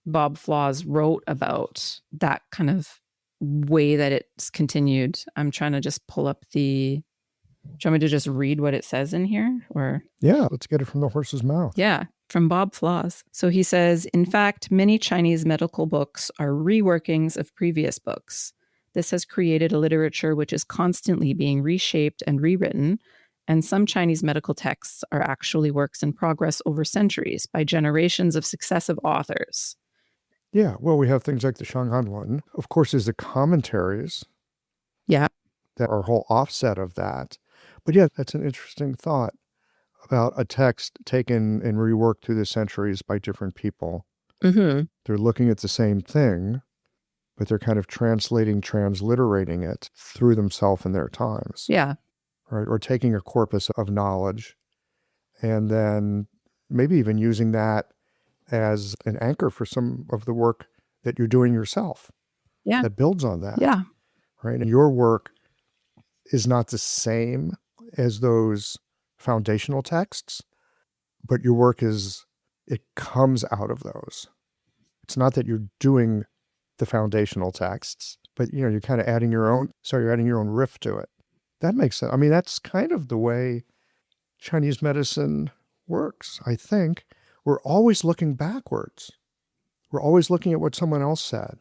Bob Flaws wrote about that kind of way that it's continued. I'm trying to just pull up do you want me to just read what it says in here? Or yeah, let's get it from the horse's mouth. Yeah, from Bob Flaws. So he says, in fact, many Chinese medical books are reworkings of previous books. This has created a literature which is constantly being reshaped and rewritten, and some Chinese medical texts are actually works in progress over centuries by generations of successive authors. Yeah, well, we have things like the Shanghan one. Of course, there's the commentaries. Yeah. That are a whole offset of that. But yeah, that's an interesting thought about a text taken and reworked through the centuries by different people. Mm-hmm. They're looking at the same thing, but they're kind of transliterating it through themselves in their times. Yeah. Right? Or taking a corpus of knowledge and then maybe even using that as an anchor for some of the work that you're doing yourself. Yeah. That builds on that. Yeah. Right? And your work is not the same as those foundational texts, but your work it comes out of those. It's not that you're doing the foundational texts, but you're kind of adding your own riff to it. That makes sense. I mean, that's kind of the way Chinese medicine works, I think. We're always looking backwards. We're always looking at what someone else said,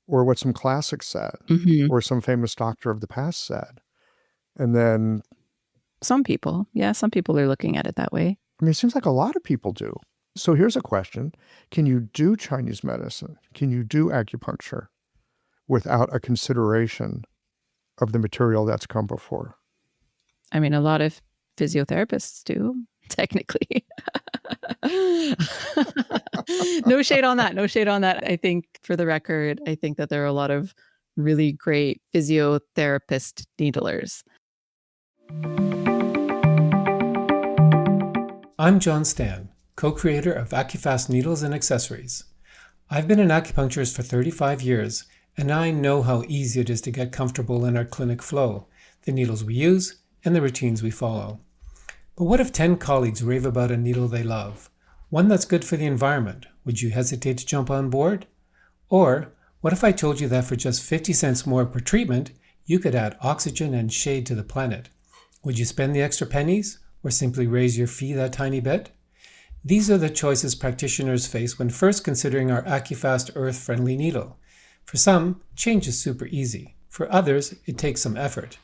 or what some classics said, mm-hmm. or some famous doctor of the past said. And then some people are looking at it that way. I mean, it seems like a lot of people do. So here's a question. Can you do Chinese medicine? Can you do acupuncture without a consideration of the material that's come before? I mean, a lot of physiotherapists do, technically. No shade on that. I think, for the record, I think that there are a lot of really great physiotherapist needlers. I'm John Stan, co-creator of AcuFast Needles and Accessories. I've been an acupuncturist for 35 years, and I know how easy it is to get comfortable in our clinic flow, the needles we use, and the routines we follow. But what if 10 colleagues rave about a needle they love? One that's good for the environment. Would you hesitate to jump on board? Or what if I told you that for just 50 cents more per treatment, you could add oxygen and shade to the planet? Would you spend the extra pennies, or simply raise your fee that tiny bit? These are the choices practitioners face when first considering our AcuFast earth-friendly needle. For some, change is super easy. For others, it takes some effort.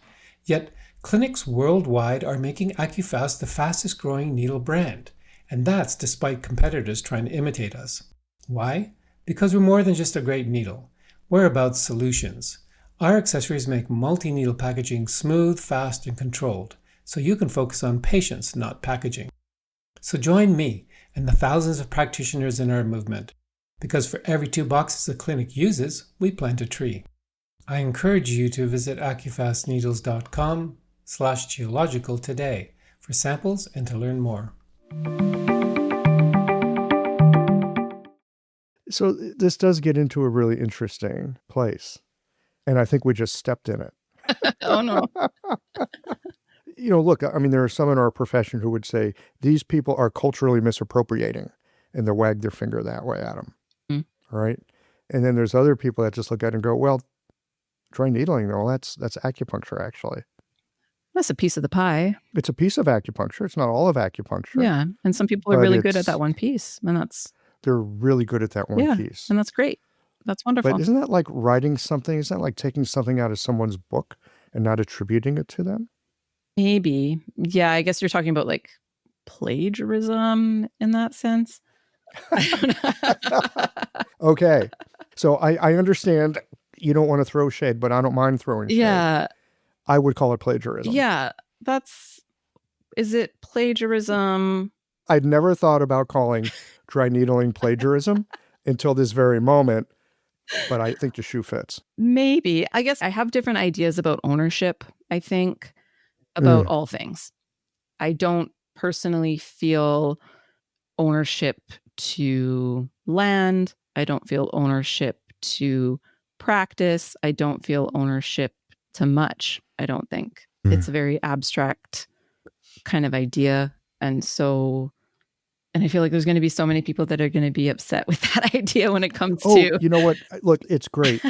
Yet, clinics worldwide are making AcuFast the fastest growing needle brand, and that's despite competitors trying to imitate us. Why? Because we're more than just a great needle. We're about solutions. Our accessories make multi-needle packaging smooth, fast, and controlled, so you can focus on patients, not packaging. So join me and the thousands of practitioners in our movement, because for every 2 boxes a clinic uses, we plant a tree. I encourage you to visit acufastneedles.com/geological today for samples and to learn more. So this does get into a really interesting place, and I think we just stepped in it. Oh, no. Look, I mean, there are some in our profession who would say these people are culturally misappropriating, and they'll wag their finger that way at them, right? And then there's other people that just look at it and go, well, dry needling, well, that's acupuncture, actually. That's a piece of the pie. It's a piece of acupuncture. It's not all of acupuncture. Yeah. And some people are But really good at that one piece. And they're really good at that one piece. And that's great. That's wonderful. But isn't that like writing something? Isn't that like taking something out of someone's book and not attributing it to them? Maybe. Yeah, I guess you're talking about like plagiarism in that sense. Okay. So I understand you don't want to throw shade, but I don't mind throwing shade. Yeah. I would call it plagiarism. Yeah. Is it plagiarism? I'd never thought about calling dry needling plagiarism until this very moment, but I think the shoe fits. Maybe. I guess I have different ideas about ownership, I think, about all things. I don't personally feel ownership to land. I don't feel ownership to practice. I don't feel ownership to much, I don't think. It's a very abstract kind of idea. And I feel like there's going to be so many people that are going to be upset with that idea when it comes to... You know what? Look, it's great.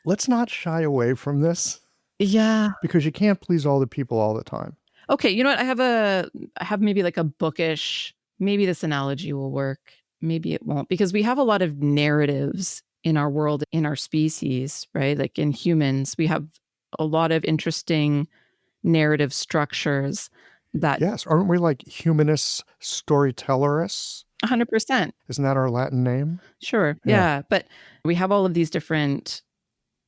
Let's not shy away from this. Yeah. Because you can't please all the people all the time. Okay, you know what? I have maybe like a bookish, maybe this analogy will work. Maybe it won't, because we have a lot of narratives in our world, in our species, right? Like in humans, we have a lot of interesting narrative structures that... Yes, aren't we like humanists, storytellerists? 100%. Isn't that our Latin name? Sure, yeah. But we have all of these different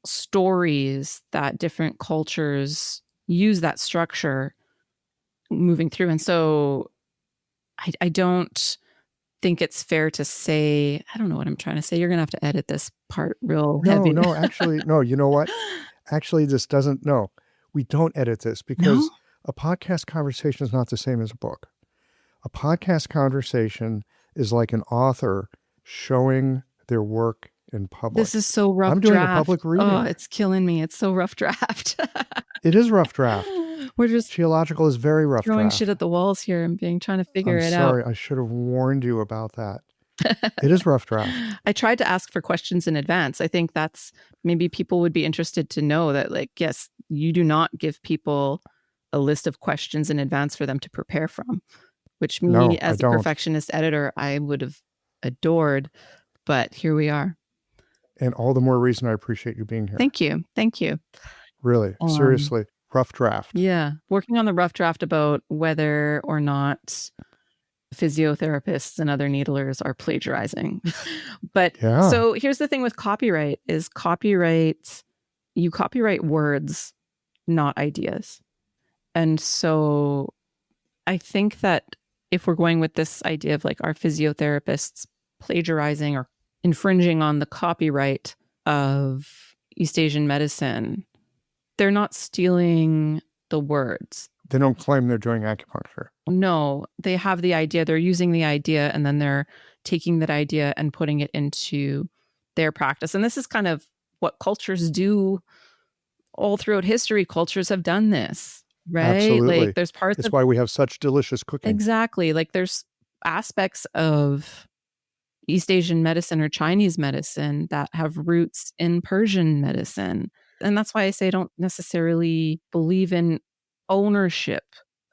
stories that different cultures use that structure moving through. And so I don't think it's fair to say, I don't know what I'm trying to say. You're going to have to edit this part real heavy. No, actually, no, you know what? Actually, we don't edit this because a podcast conversation is not the same as a book. A podcast conversation is like an author showing their work in public. This is so rough. I'm doing a public reading. Oh, it's killing me. It's so rough draft. It is rough draft. We're just Geological is very rough throwing draft. shit at the walls here and trying to figure it out. Sorry, I should have warned you about that. It is rough draft. I tried to ask for questions in advance. I think that's maybe people would be interested to know that, like, yes, you do not give people a list of questions in advance for them to prepare from, which as a perfectionist editor, I would have adored, but here we are. And all the more reason I appreciate you being here. Thank you. Thank you. Really, seriously, rough draft. Yeah. Working on the rough draft about whether or not physiotherapists and other needlers are plagiarizing. But so here's the thing with copyright is you copyright words, not ideas. And so I think that if we're going with this idea of like our physiotherapists plagiarizing or infringing on the copyright of East Asian medicine, they're not stealing the words. They don't claim they're doing acupuncture. No, they have the idea. They're using the idea and then they're taking that idea and putting it into their practice. And this is kind of what cultures do all throughout history. Cultures have done this, right? Absolutely. Like there's parts It's why we have such delicious cooking. Exactly. Like there's aspects of East Asian medicine or Chinese medicine that have roots in Persian medicine. And that's why I say I don't necessarily believe in ownership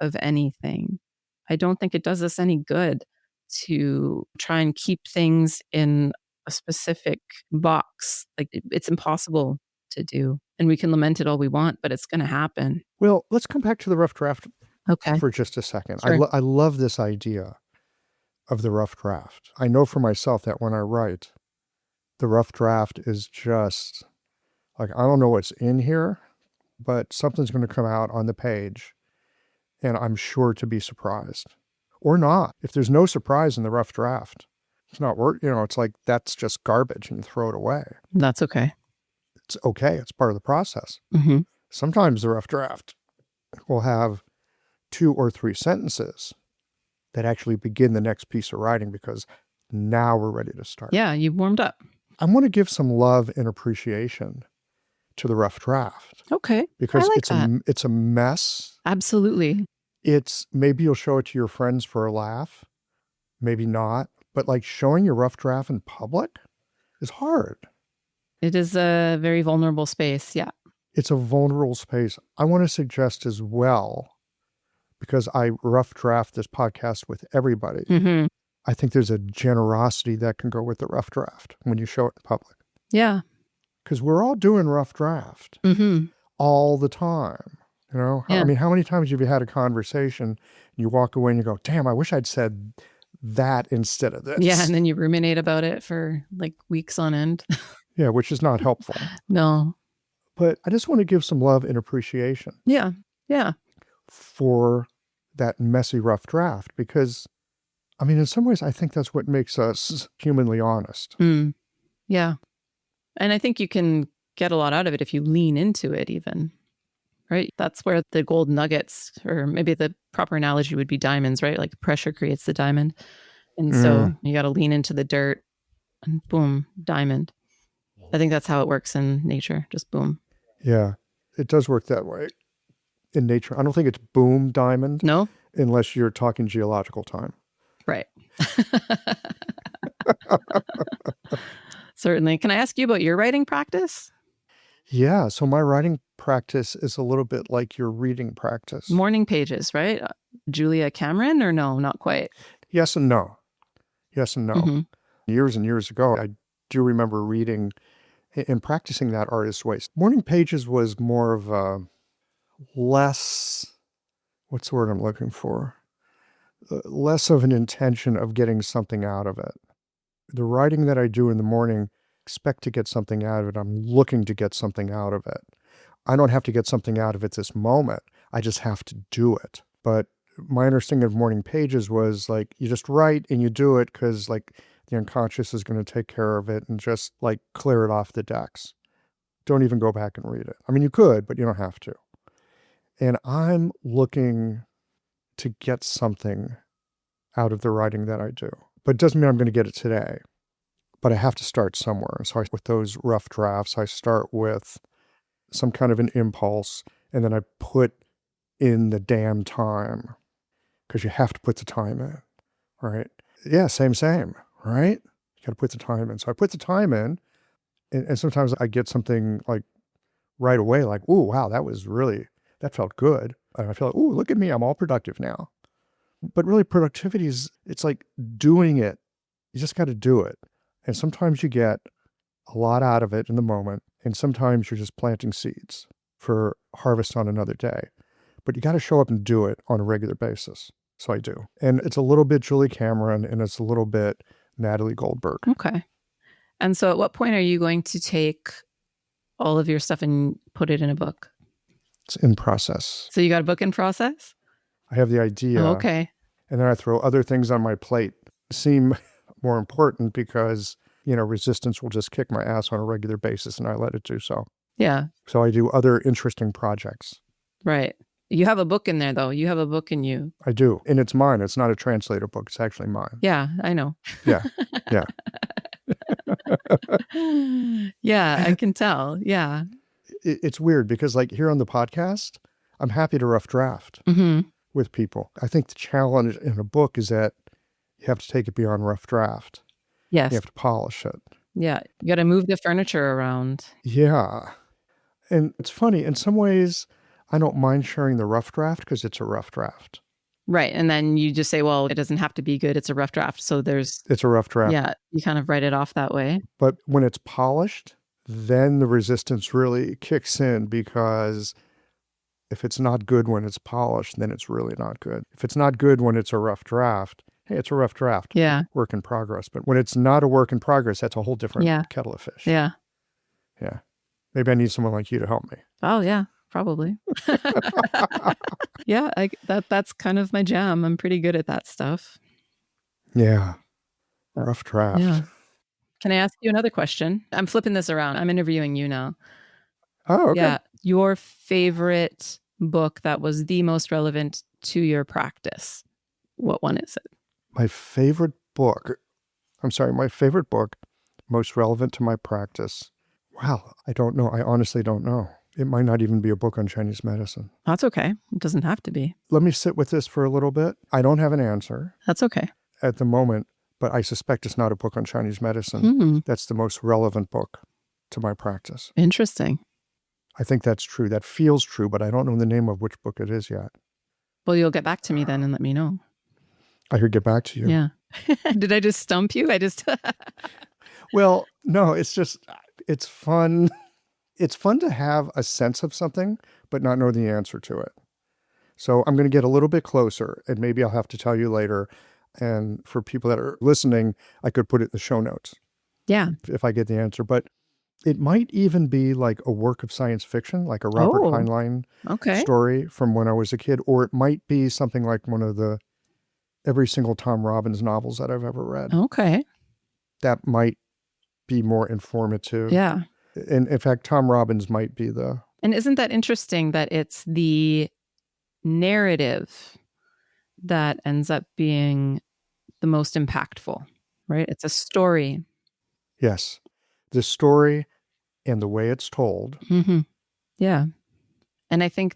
of anything. I don't think it does us any good to try and keep things in a specific box. Like it's impossible to do. And we can lament it all we want, but it's going to happen. Well, let's come back to the rough draft for just a second. Sure. I love this idea of the rough draft. I know for myself that when I write, the rough draft is just like, I don't know what's in here, but something's going to come out on the page and I'm sure to be surprised or not. If there's no surprise in the rough draft, it's not worth, it's like, that's just garbage and you throw it away. That's okay. It's okay. It's part of the process. Mm-hmm. Sometimes the rough draft will have 2 or 3 sentences that actually begin the next piece of writing because now we're ready to start. Yeah, you've warmed up. I want to give some love and appreciation to the rough draft. Okay. Because that. It's a mess. Absolutely. It's maybe you'll show it to your friends for a laugh, maybe not, but like showing your rough draft in public is hard. It is a very vulnerable space. Yeah. It's a vulnerable space. I want to suggest as well, because I rough draft this podcast with everybody, Mm-hmm. I think there's a generosity that can go with the rough draft when you show it in public. Yeah. Because we're all doing rough draft Mm-hmm. all the time. You know, Yeah. I mean, how many times have you had a conversation and you walk away and you go, damn, I wish I'd said that instead of this. Yeah. And then you ruminate about it for like weeks on end. Yeah, which is not helpful. No. But I just want to give some love and appreciation Yeah. Yeah. for that messy rough draft, because, I mean, in some ways, I think that's what makes us humanly honest. Mm. Yeah. And I think you can get a lot out of it if you lean into it even, right? That's where the gold nuggets, or maybe the proper analogy would be diamonds, right? Like pressure creates the diamond. And so you got to lean into the dirt and boom, diamond. I think that's how it works in nature. Just boom. Yeah, it does work that way in nature. I don't think it's boom diamond. No? Unless you're talking geological time. Right. Certainly. Can I ask you about your writing practice? Yeah, so my writing practice is a little bit like your reading practice. Morning pages, right? Julia Cameron, or no, not quite? Yes and no. Yes and no. Mm-hmm. Years and years ago, I do remember reading and practicing that artist's way. Morning pages was more of a less, what's the word I'm looking for? Less of an intention of getting something out of it. The writing that I do in the morning, expect to get something out of it. I'm looking to get something out of it. I don't have to get something out of it this moment. I just have to do it. But my understanding of morning pages was like, you just write and you do it because like the unconscious is going to take care of it and just like clear it off the decks. Don't even go back and read it. I mean, you could, but you don't have to. And I'm looking to get something out of the writing that I do. But it doesn't mean I'm going to get it today. But I have to start somewhere. So with those rough drafts, I start with some kind of an impulse, and then I put in the damn time, because you have to put the time in, right? Yeah, same, right? You got to put the time in. So I put the time in, and sometimes I get something like right away, like, ooh, wow, that felt good. And I feel like, ooh, look at me, I'm all productive now. But really, productivity it's like doing it. You just got to do it. And sometimes you get a lot out of it in the moment, and sometimes you're just planting seeds for harvest on another day. But you got to show up and do it on a regular basis. So I do. And it's a little bit Julie Cameron, and it's a little bit Natalie Goldberg. Okay. And so at what point are you going to take all of your stuff and put it in a book? It's in process. So you got a book in process? I have the idea. Oh, okay. And then I throw other things on my plate. Seem more important because, resistance will just kick my ass on a regular basis, and I let it do so. Yeah. So I do other interesting projects. Right. You have a book in there, though. You have a book in you. I do. And it's mine. It's not a translator book. It's actually mine. Yeah, I know. Yeah. Yeah. Yeah, I can tell. Yeah. It's weird because like here on the podcast, I'm happy to rough draft with people. I think the challenge in a book is that you have to take it beyond rough draft. Yes. You have to polish it. Yeah. You got to move the furniture around. Yeah. And it's funny, in some ways, I don't mind sharing the rough draft because it's a rough draft. Right. And then you just say, well, it doesn't have to be good. It's a rough draft. So it's a rough draft. Yeah. You kind of write it off that way. But when it's polished, then the resistance really kicks in, because if it's not good when it's polished, then it's really not good. If it's not good when it's a rough draft, hey, it's a rough draft. Yeah. Work in progress. But when it's not a work in progress, that's a whole different kettle of fish. Yeah. Yeah. Maybe I need someone like you to help me. Oh, yeah, probably. Yeah, that's kind of my jam. I'm pretty good at that stuff. Yeah. Rough draft. Yeah. Can I ask you another question? I'm flipping this around. I'm interviewing you now. Oh, okay. Yeah. Your favorite book that was the most relevant to your practice. What one is it? My favorite book, most relevant to my practice. Wow, I don't know. I honestly don't know. It might not even be a book on Chinese medicine. That's okay. It doesn't have to be. Let me sit with this for a little bit. I don't have an answer. That's okay. At the moment, but I suspect it's not a book on Chinese medicine. That's the most relevant book to my practice. Interesting. I think that's true. That feels true, but I don't know the name of which book it is yet. Well, you'll get back to me then and let me know. I could get back to you. Yeah. Did I just stump you? Well, no, it's fun. It's fun to have a sense of something, but not know the answer to it. So I'm going to get a little bit closer, and maybe I'll have to tell you later. And for people that are listening, I could put it in the show notes. Yeah. If I get the answer. But it might even be like a work of science fiction, like a Robert Heinlein story from when I was a kid. Or it might be something like one of the every single Tom Robbins novels that I've ever read. Okay. That might be more informative. Yeah. And in fact, Tom Robbins might be the... And isn't that interesting that it's the narrative that ends up being the most impactful, right? It's a story. Yes. The story and the way it's told. Mm-hmm. Yeah. And I think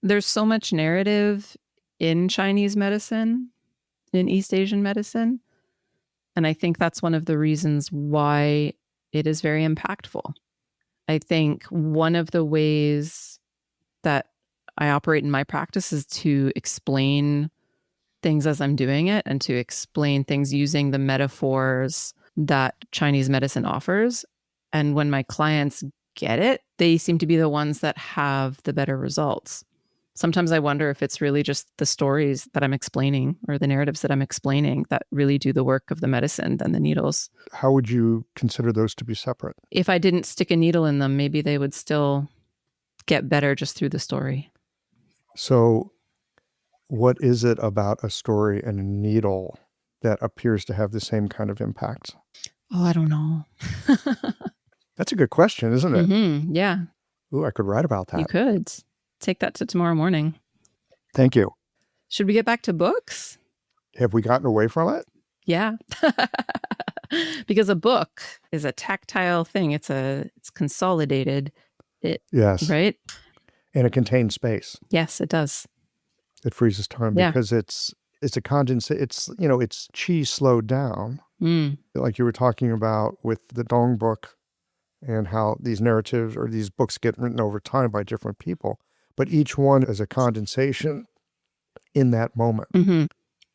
there's so much narrative in Chinese medicine, in East Asian medicine. And I think that's one of the reasons why it is very impactful. I think one of the ways that I operate in my practice is to explain things as I'm doing it and to explain things using the metaphors that Chinese medicine offers. And when my clients get it, they seem to be the ones that have the better results. Sometimes I wonder if it's really just the stories that I'm explaining or the narratives that I'm explaining that really do the work of the medicine than the needles. How would you consider those to be separate? If I didn't stick a needle in them, maybe they would still get better just through the story. So what is it about a story and a needle that appears to have the same kind of impact? Oh, I don't know. That's a good question, isn't it? Mm-hmm. Yeah. Ooh, I could write about that. You could. Take that to tomorrow morning. Thank you. Should we get back to books? Have we gotten away from it? Yeah. Because a book is a tactile thing. It's consolidated. Yes. Right? And it contains space. Yes, it does. It freezes time because it's a condensate. It's qi slowed down. Like you were talking about with the Dong book and how these narratives or these books get written over time by different people. But each one is a condensation in that moment. Mm-hmm.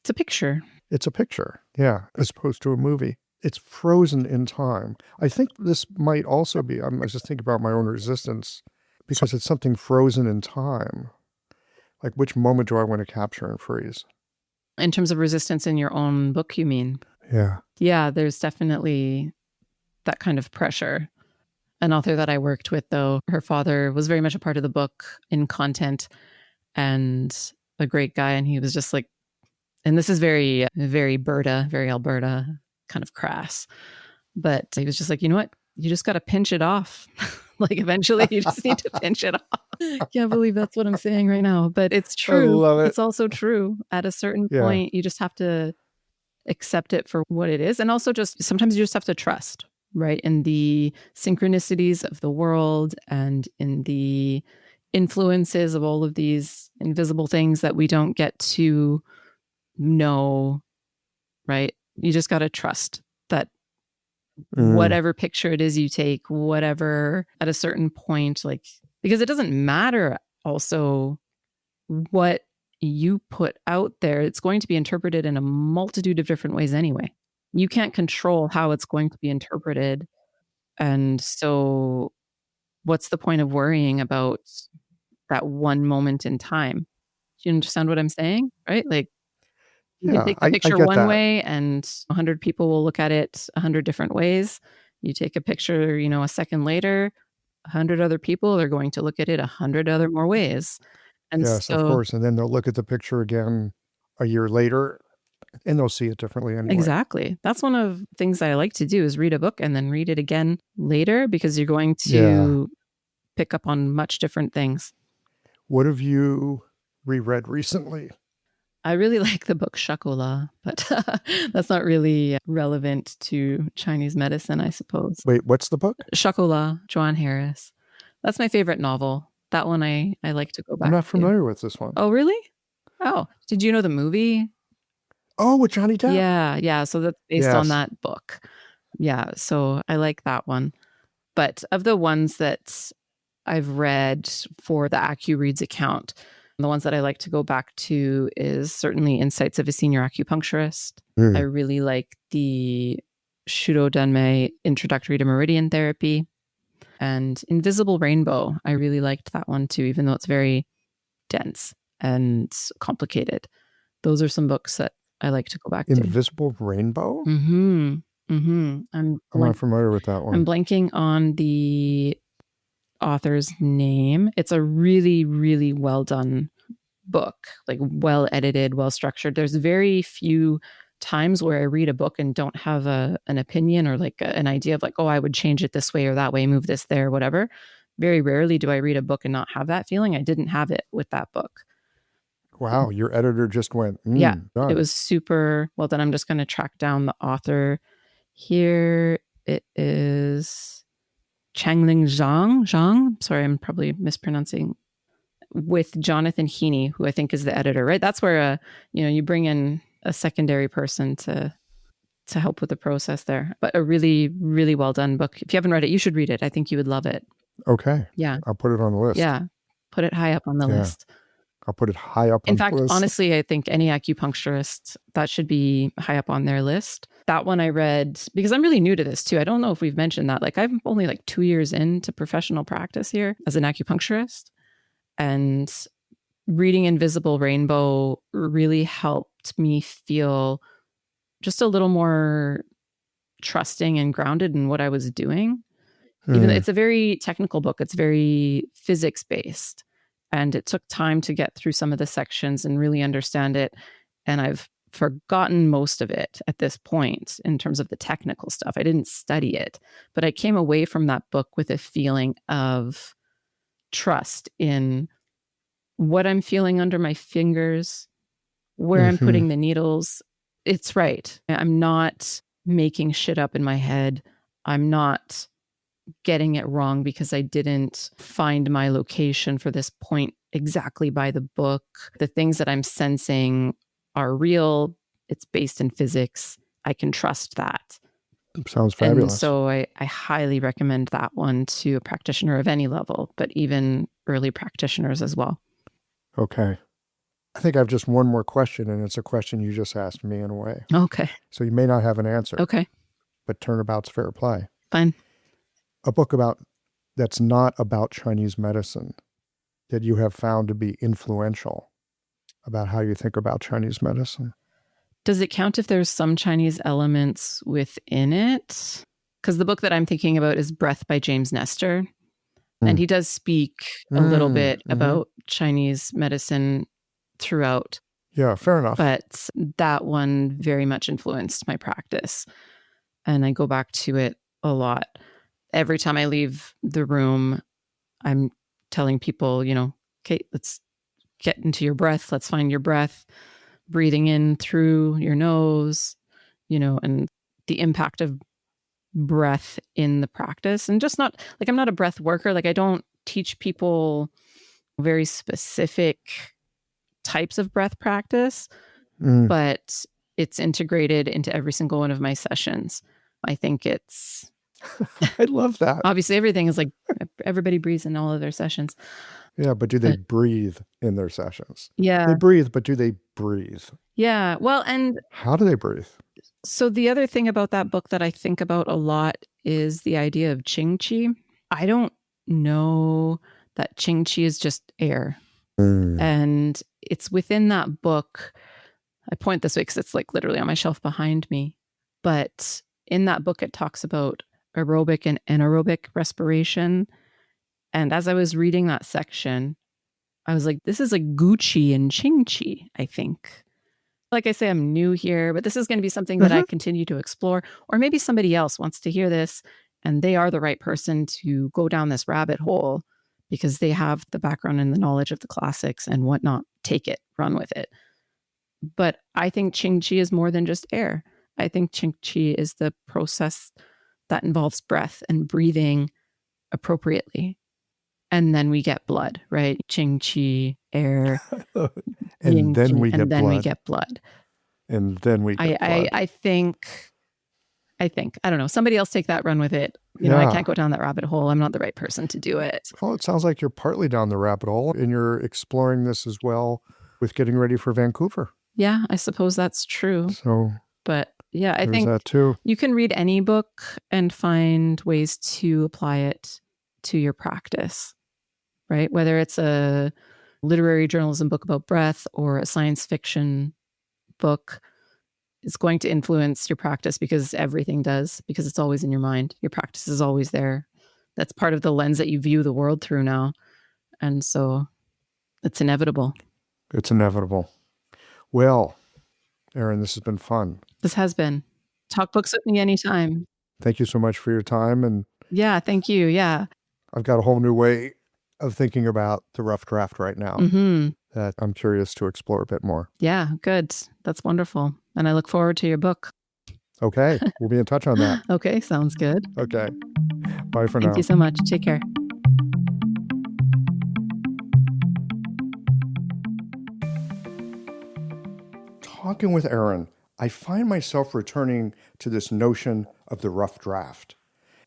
It's a picture. It's a picture, yeah, as opposed to a movie. It's frozen in time. I think this might also be, I was just thinking about my own resistance, because it's something frozen in time. Like, which moment do I want to capture and freeze? In terms of resistance in your own book, you mean? Yeah. Yeah, there's definitely that kind of pressure. An author that I worked with, though, her father was very much a part of the book in content and a great guy. And he was just like, and this is very, very very Alberta, kind of crass. But he was just like, you know what? You just got to pinch it off. Like eventually you just need to pinch it off. I can't believe that's what I'm saying right now, but it's true. I love it. It's also true. At a certain point, you just have to accept it for what it is. And also just sometimes you just have to trust, right? In the synchronicities of the world and in the influences of all of these invisible things that we don't get to know, right? You just got to trust that whatever picture it is you take, whatever at a certain point, like, because it doesn't matter also what you put out there, it's going to be interpreted in a multitude of different ways anyway. You can't control how it's going to be interpreted. And so what's the point of worrying about that one moment in time? Do you understand what I'm saying? Right? Like, you can take the picture one way and 100 people will look at it 100 different ways. You take a picture, a second later, 100 other people are going to look at it 100 other more ways. And yes, of course. And then they'll look at the picture again a year later and they'll see it differently anyway. Exactly. That's one of the things I like to do is read a book and then read it again later because you're going to pick up on much different things. What have you reread recently? I really like the book Shakola, but that's not really relevant to Chinese medicine, I suppose. Wait, what's the book? Shakola, Joan Harris. That's my favorite novel. That one I like to go back to. I'm not familiar with this one. Oh, really? Oh, did you know the movie? Oh, with Johnny Depp? Yeah. So that's based on that book. Yeah, so I like that one. But of the ones that I've read for the AcuReads account, the ones that I like to go back to is certainly Insights of a Senior Acupuncturist. I really like the Shudo Danmei Introductory to Meridian Therapy. And Invisible Rainbow, I really liked that one too, even though it's very dense and complicated. Those are some books that I like to go back to. Invisible Rainbow? Mm-hmm. Mm-hmm. I'm not familiar with that one. I'm blanking on the author's name. It's a really, really well done book, like well edited, well structured. There's very few times where I read a book and don't have an opinion or like an idea of like, oh, I would change it this way or that way, move this there, whatever. Very rarely do I read a book and not have that feeling. I didn't have it with that book. Wow, your editor just went, yeah, done. It was super well done. I'm just going to track down the author here. It is Changling Zhang. Sorry, I'm probably mispronouncing. With Jonathan Heaney, who I think is the editor, right? That's where you bring in a secondary person to help with the process there. But a really, really well done book. If you haven't read it, you should read it. I think you would love it. Okay. Yeah. I'll put it on the list. Yeah. Put it high up on the list. I'll put it high up on the list. In fact, honestly, I think any acupuncturist, that should be high up on their list. That one I read, because I'm really new to this too. I don't know if we've mentioned that. Like I'm only like 2 years into professional practice here as an acupuncturist. And reading Invisible Rainbow really helped me feel just a little more trusting and grounded in what I was doing. Even though it's a very technical book, it's very physics based. And it took time to get through some of the sections and really understand it. And I've forgotten most of it at this point in terms of the technical stuff. I didn't study it, but I came away from that book with a feeling of trust in what I'm feeling under my fingers, where I'm putting the needles. It's right. I'm not making shit up in my head. I'm not getting it wrong because I didn't find my location for this point exactly by the book. The things that I'm sensing are real. It's based in physics. I can trust that. Sounds fabulous. And so I highly recommend that one to a practitioner of any level, but even early practitioners as well. Okay. I think I have just one more question, and it's a question you just asked me in a way. Okay. So you may not have an answer. Okay. But turnabout's fair play. Fine. A book that's not about Chinese medicine that you have found to be influential about how you think about Chinese medicine. Does it count if there's some Chinese elements within it? Because the book that I'm thinking about is Breath by James Nestor. And he does speak a little bit about Chinese medicine throughout. Yeah, fair enough. But that one very much influenced my practice. And I go back to it a lot. Every time I leave the room, I'm telling people, okay, let's get into your breath. Let's find your breath. Breathing in through your nose, and the impact of breath in the practice. And just not like I'm not a breath worker. Like I don't teach people very specific types of breath practice, but it's integrated into every single one of my sessions. I think it's I love that. Obviously everything is like everybody breathes in all of their sessions. Yeah, but do they breathe in their sessions? Yeah. They breathe, but do they breathe? Yeah. Well, and how do they breathe? So the other thing about that book that I think about a lot is the idea of Qing Qi. I don't know that Qing Qi is just air. And it's within that book. I point this way because it's like literally on my shelf behind me. But in that book, it talks about aerobic and anaerobic respiration. And as I was reading that section, I was like, this is like Gucci and Qing Qi, I think. Like I say, I'm new here, but this is going to be something that I continue to explore. Or maybe somebody else wants to hear this and they are the right person to go down this rabbit hole because they have the background and the knowledge of the classics and whatnot. Take it, run with it. But I think Qing Qi is more than just air. I think Qing Qi is the process that involves breath and breathing appropriately. And then we get blood, right? Qing Qi, air. And then we get blood. And then we get blood. And then we get blood. I think I think. I don't know. Somebody else take that, run with it. You know, I Yeah. can't go down that rabbit hole. I'm not the right person to do it. Well, it sounds like you're partly down the rabbit hole and you're exploring this as well with getting ready for Vancouver. Yeah, I suppose that's true. So But yeah, I there's think that too. you can read any book and find ways to apply it to your practice, right? Whether it's a literary journalism book about breath or a science fiction book, it's going to influence your practice because everything does, because it's always in your mind. Your practice is always there. That's part of the lens that you view the world through now. And so it's inevitable. It's inevitable. Well, Erin, this has been fun. This has been. Talk books with me anytime. Thank you so much for your time. And Yeah, thank you. Yeah. I've got a whole new way of thinking about the rough draft right now that I'm curious to explore a bit more. Yeah, good. That's wonderful. And I look forward to your book. Okay. We'll be in touch on that. Okay, sounds good. Okay. Bye for now. Thank you so much. Take care. Talking with Erin, I find myself returning to this notion of the rough draft.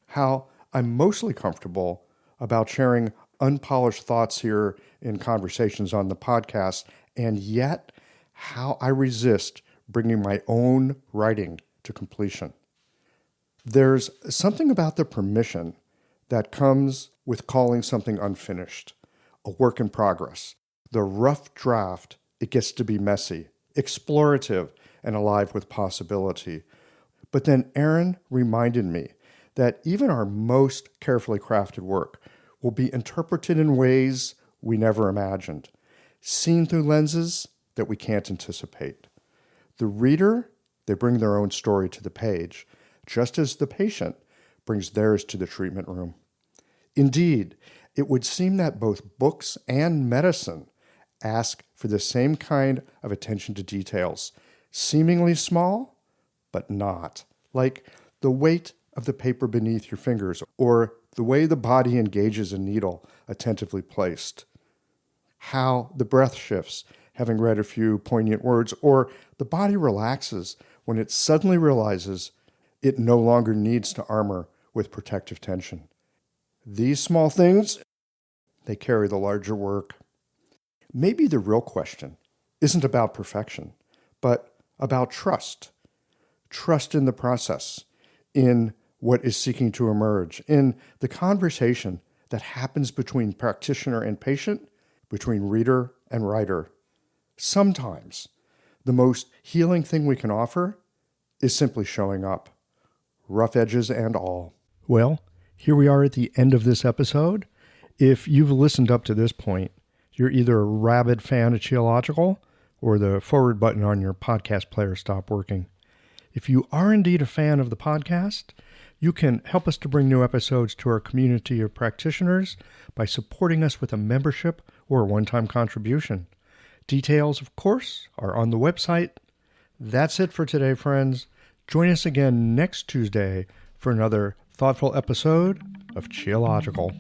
How I'm mostly comfortable about sharing unpolished thoughts here in conversations on the podcast, and yet how I resist bringing my own writing to completion. There's something about the permission that comes with calling something unfinished, a work in progress. The rough draft, it gets to be messy, explorative, and alive with possibility. But then Erin reminded me that even our most carefully crafted work will be interpreted in ways we never imagined, seen through lenses that we can't anticipate. The reader, they bring their own story to the page, just as the patient brings theirs to the treatment room. Indeed, it would seem that both books and medicine ask for the same kind of attention to details, seemingly small, but not, like the weight of the paper beneath your fingers or the way the body engages a needle attentively placed, how the breath shifts, having read a few poignant words, or the body relaxes when it suddenly realizes it no longer needs to armor with protective tension. These small things, they carry the larger work. Maybe the real question isn't about perfection, but about trust. Trust in the process, in what is seeking to emerge, in the conversation that happens between practitioner and patient, between reader and writer. Sometimes the most healing thing we can offer is simply showing up, rough edges and all. Well, here we are at the end of this episode. If you've listened up to this point, you're either a rabid fan of Qiological or the forward button on your podcast player stopped working. If you are indeed a fan of the podcast, you can help us to bring new episodes to our community of practitioners by supporting us with a membership or a one-time contribution. Details, of course, are on the website. That's it for today, friends. Join us again next Tuesday for another thoughtful episode of Qiological.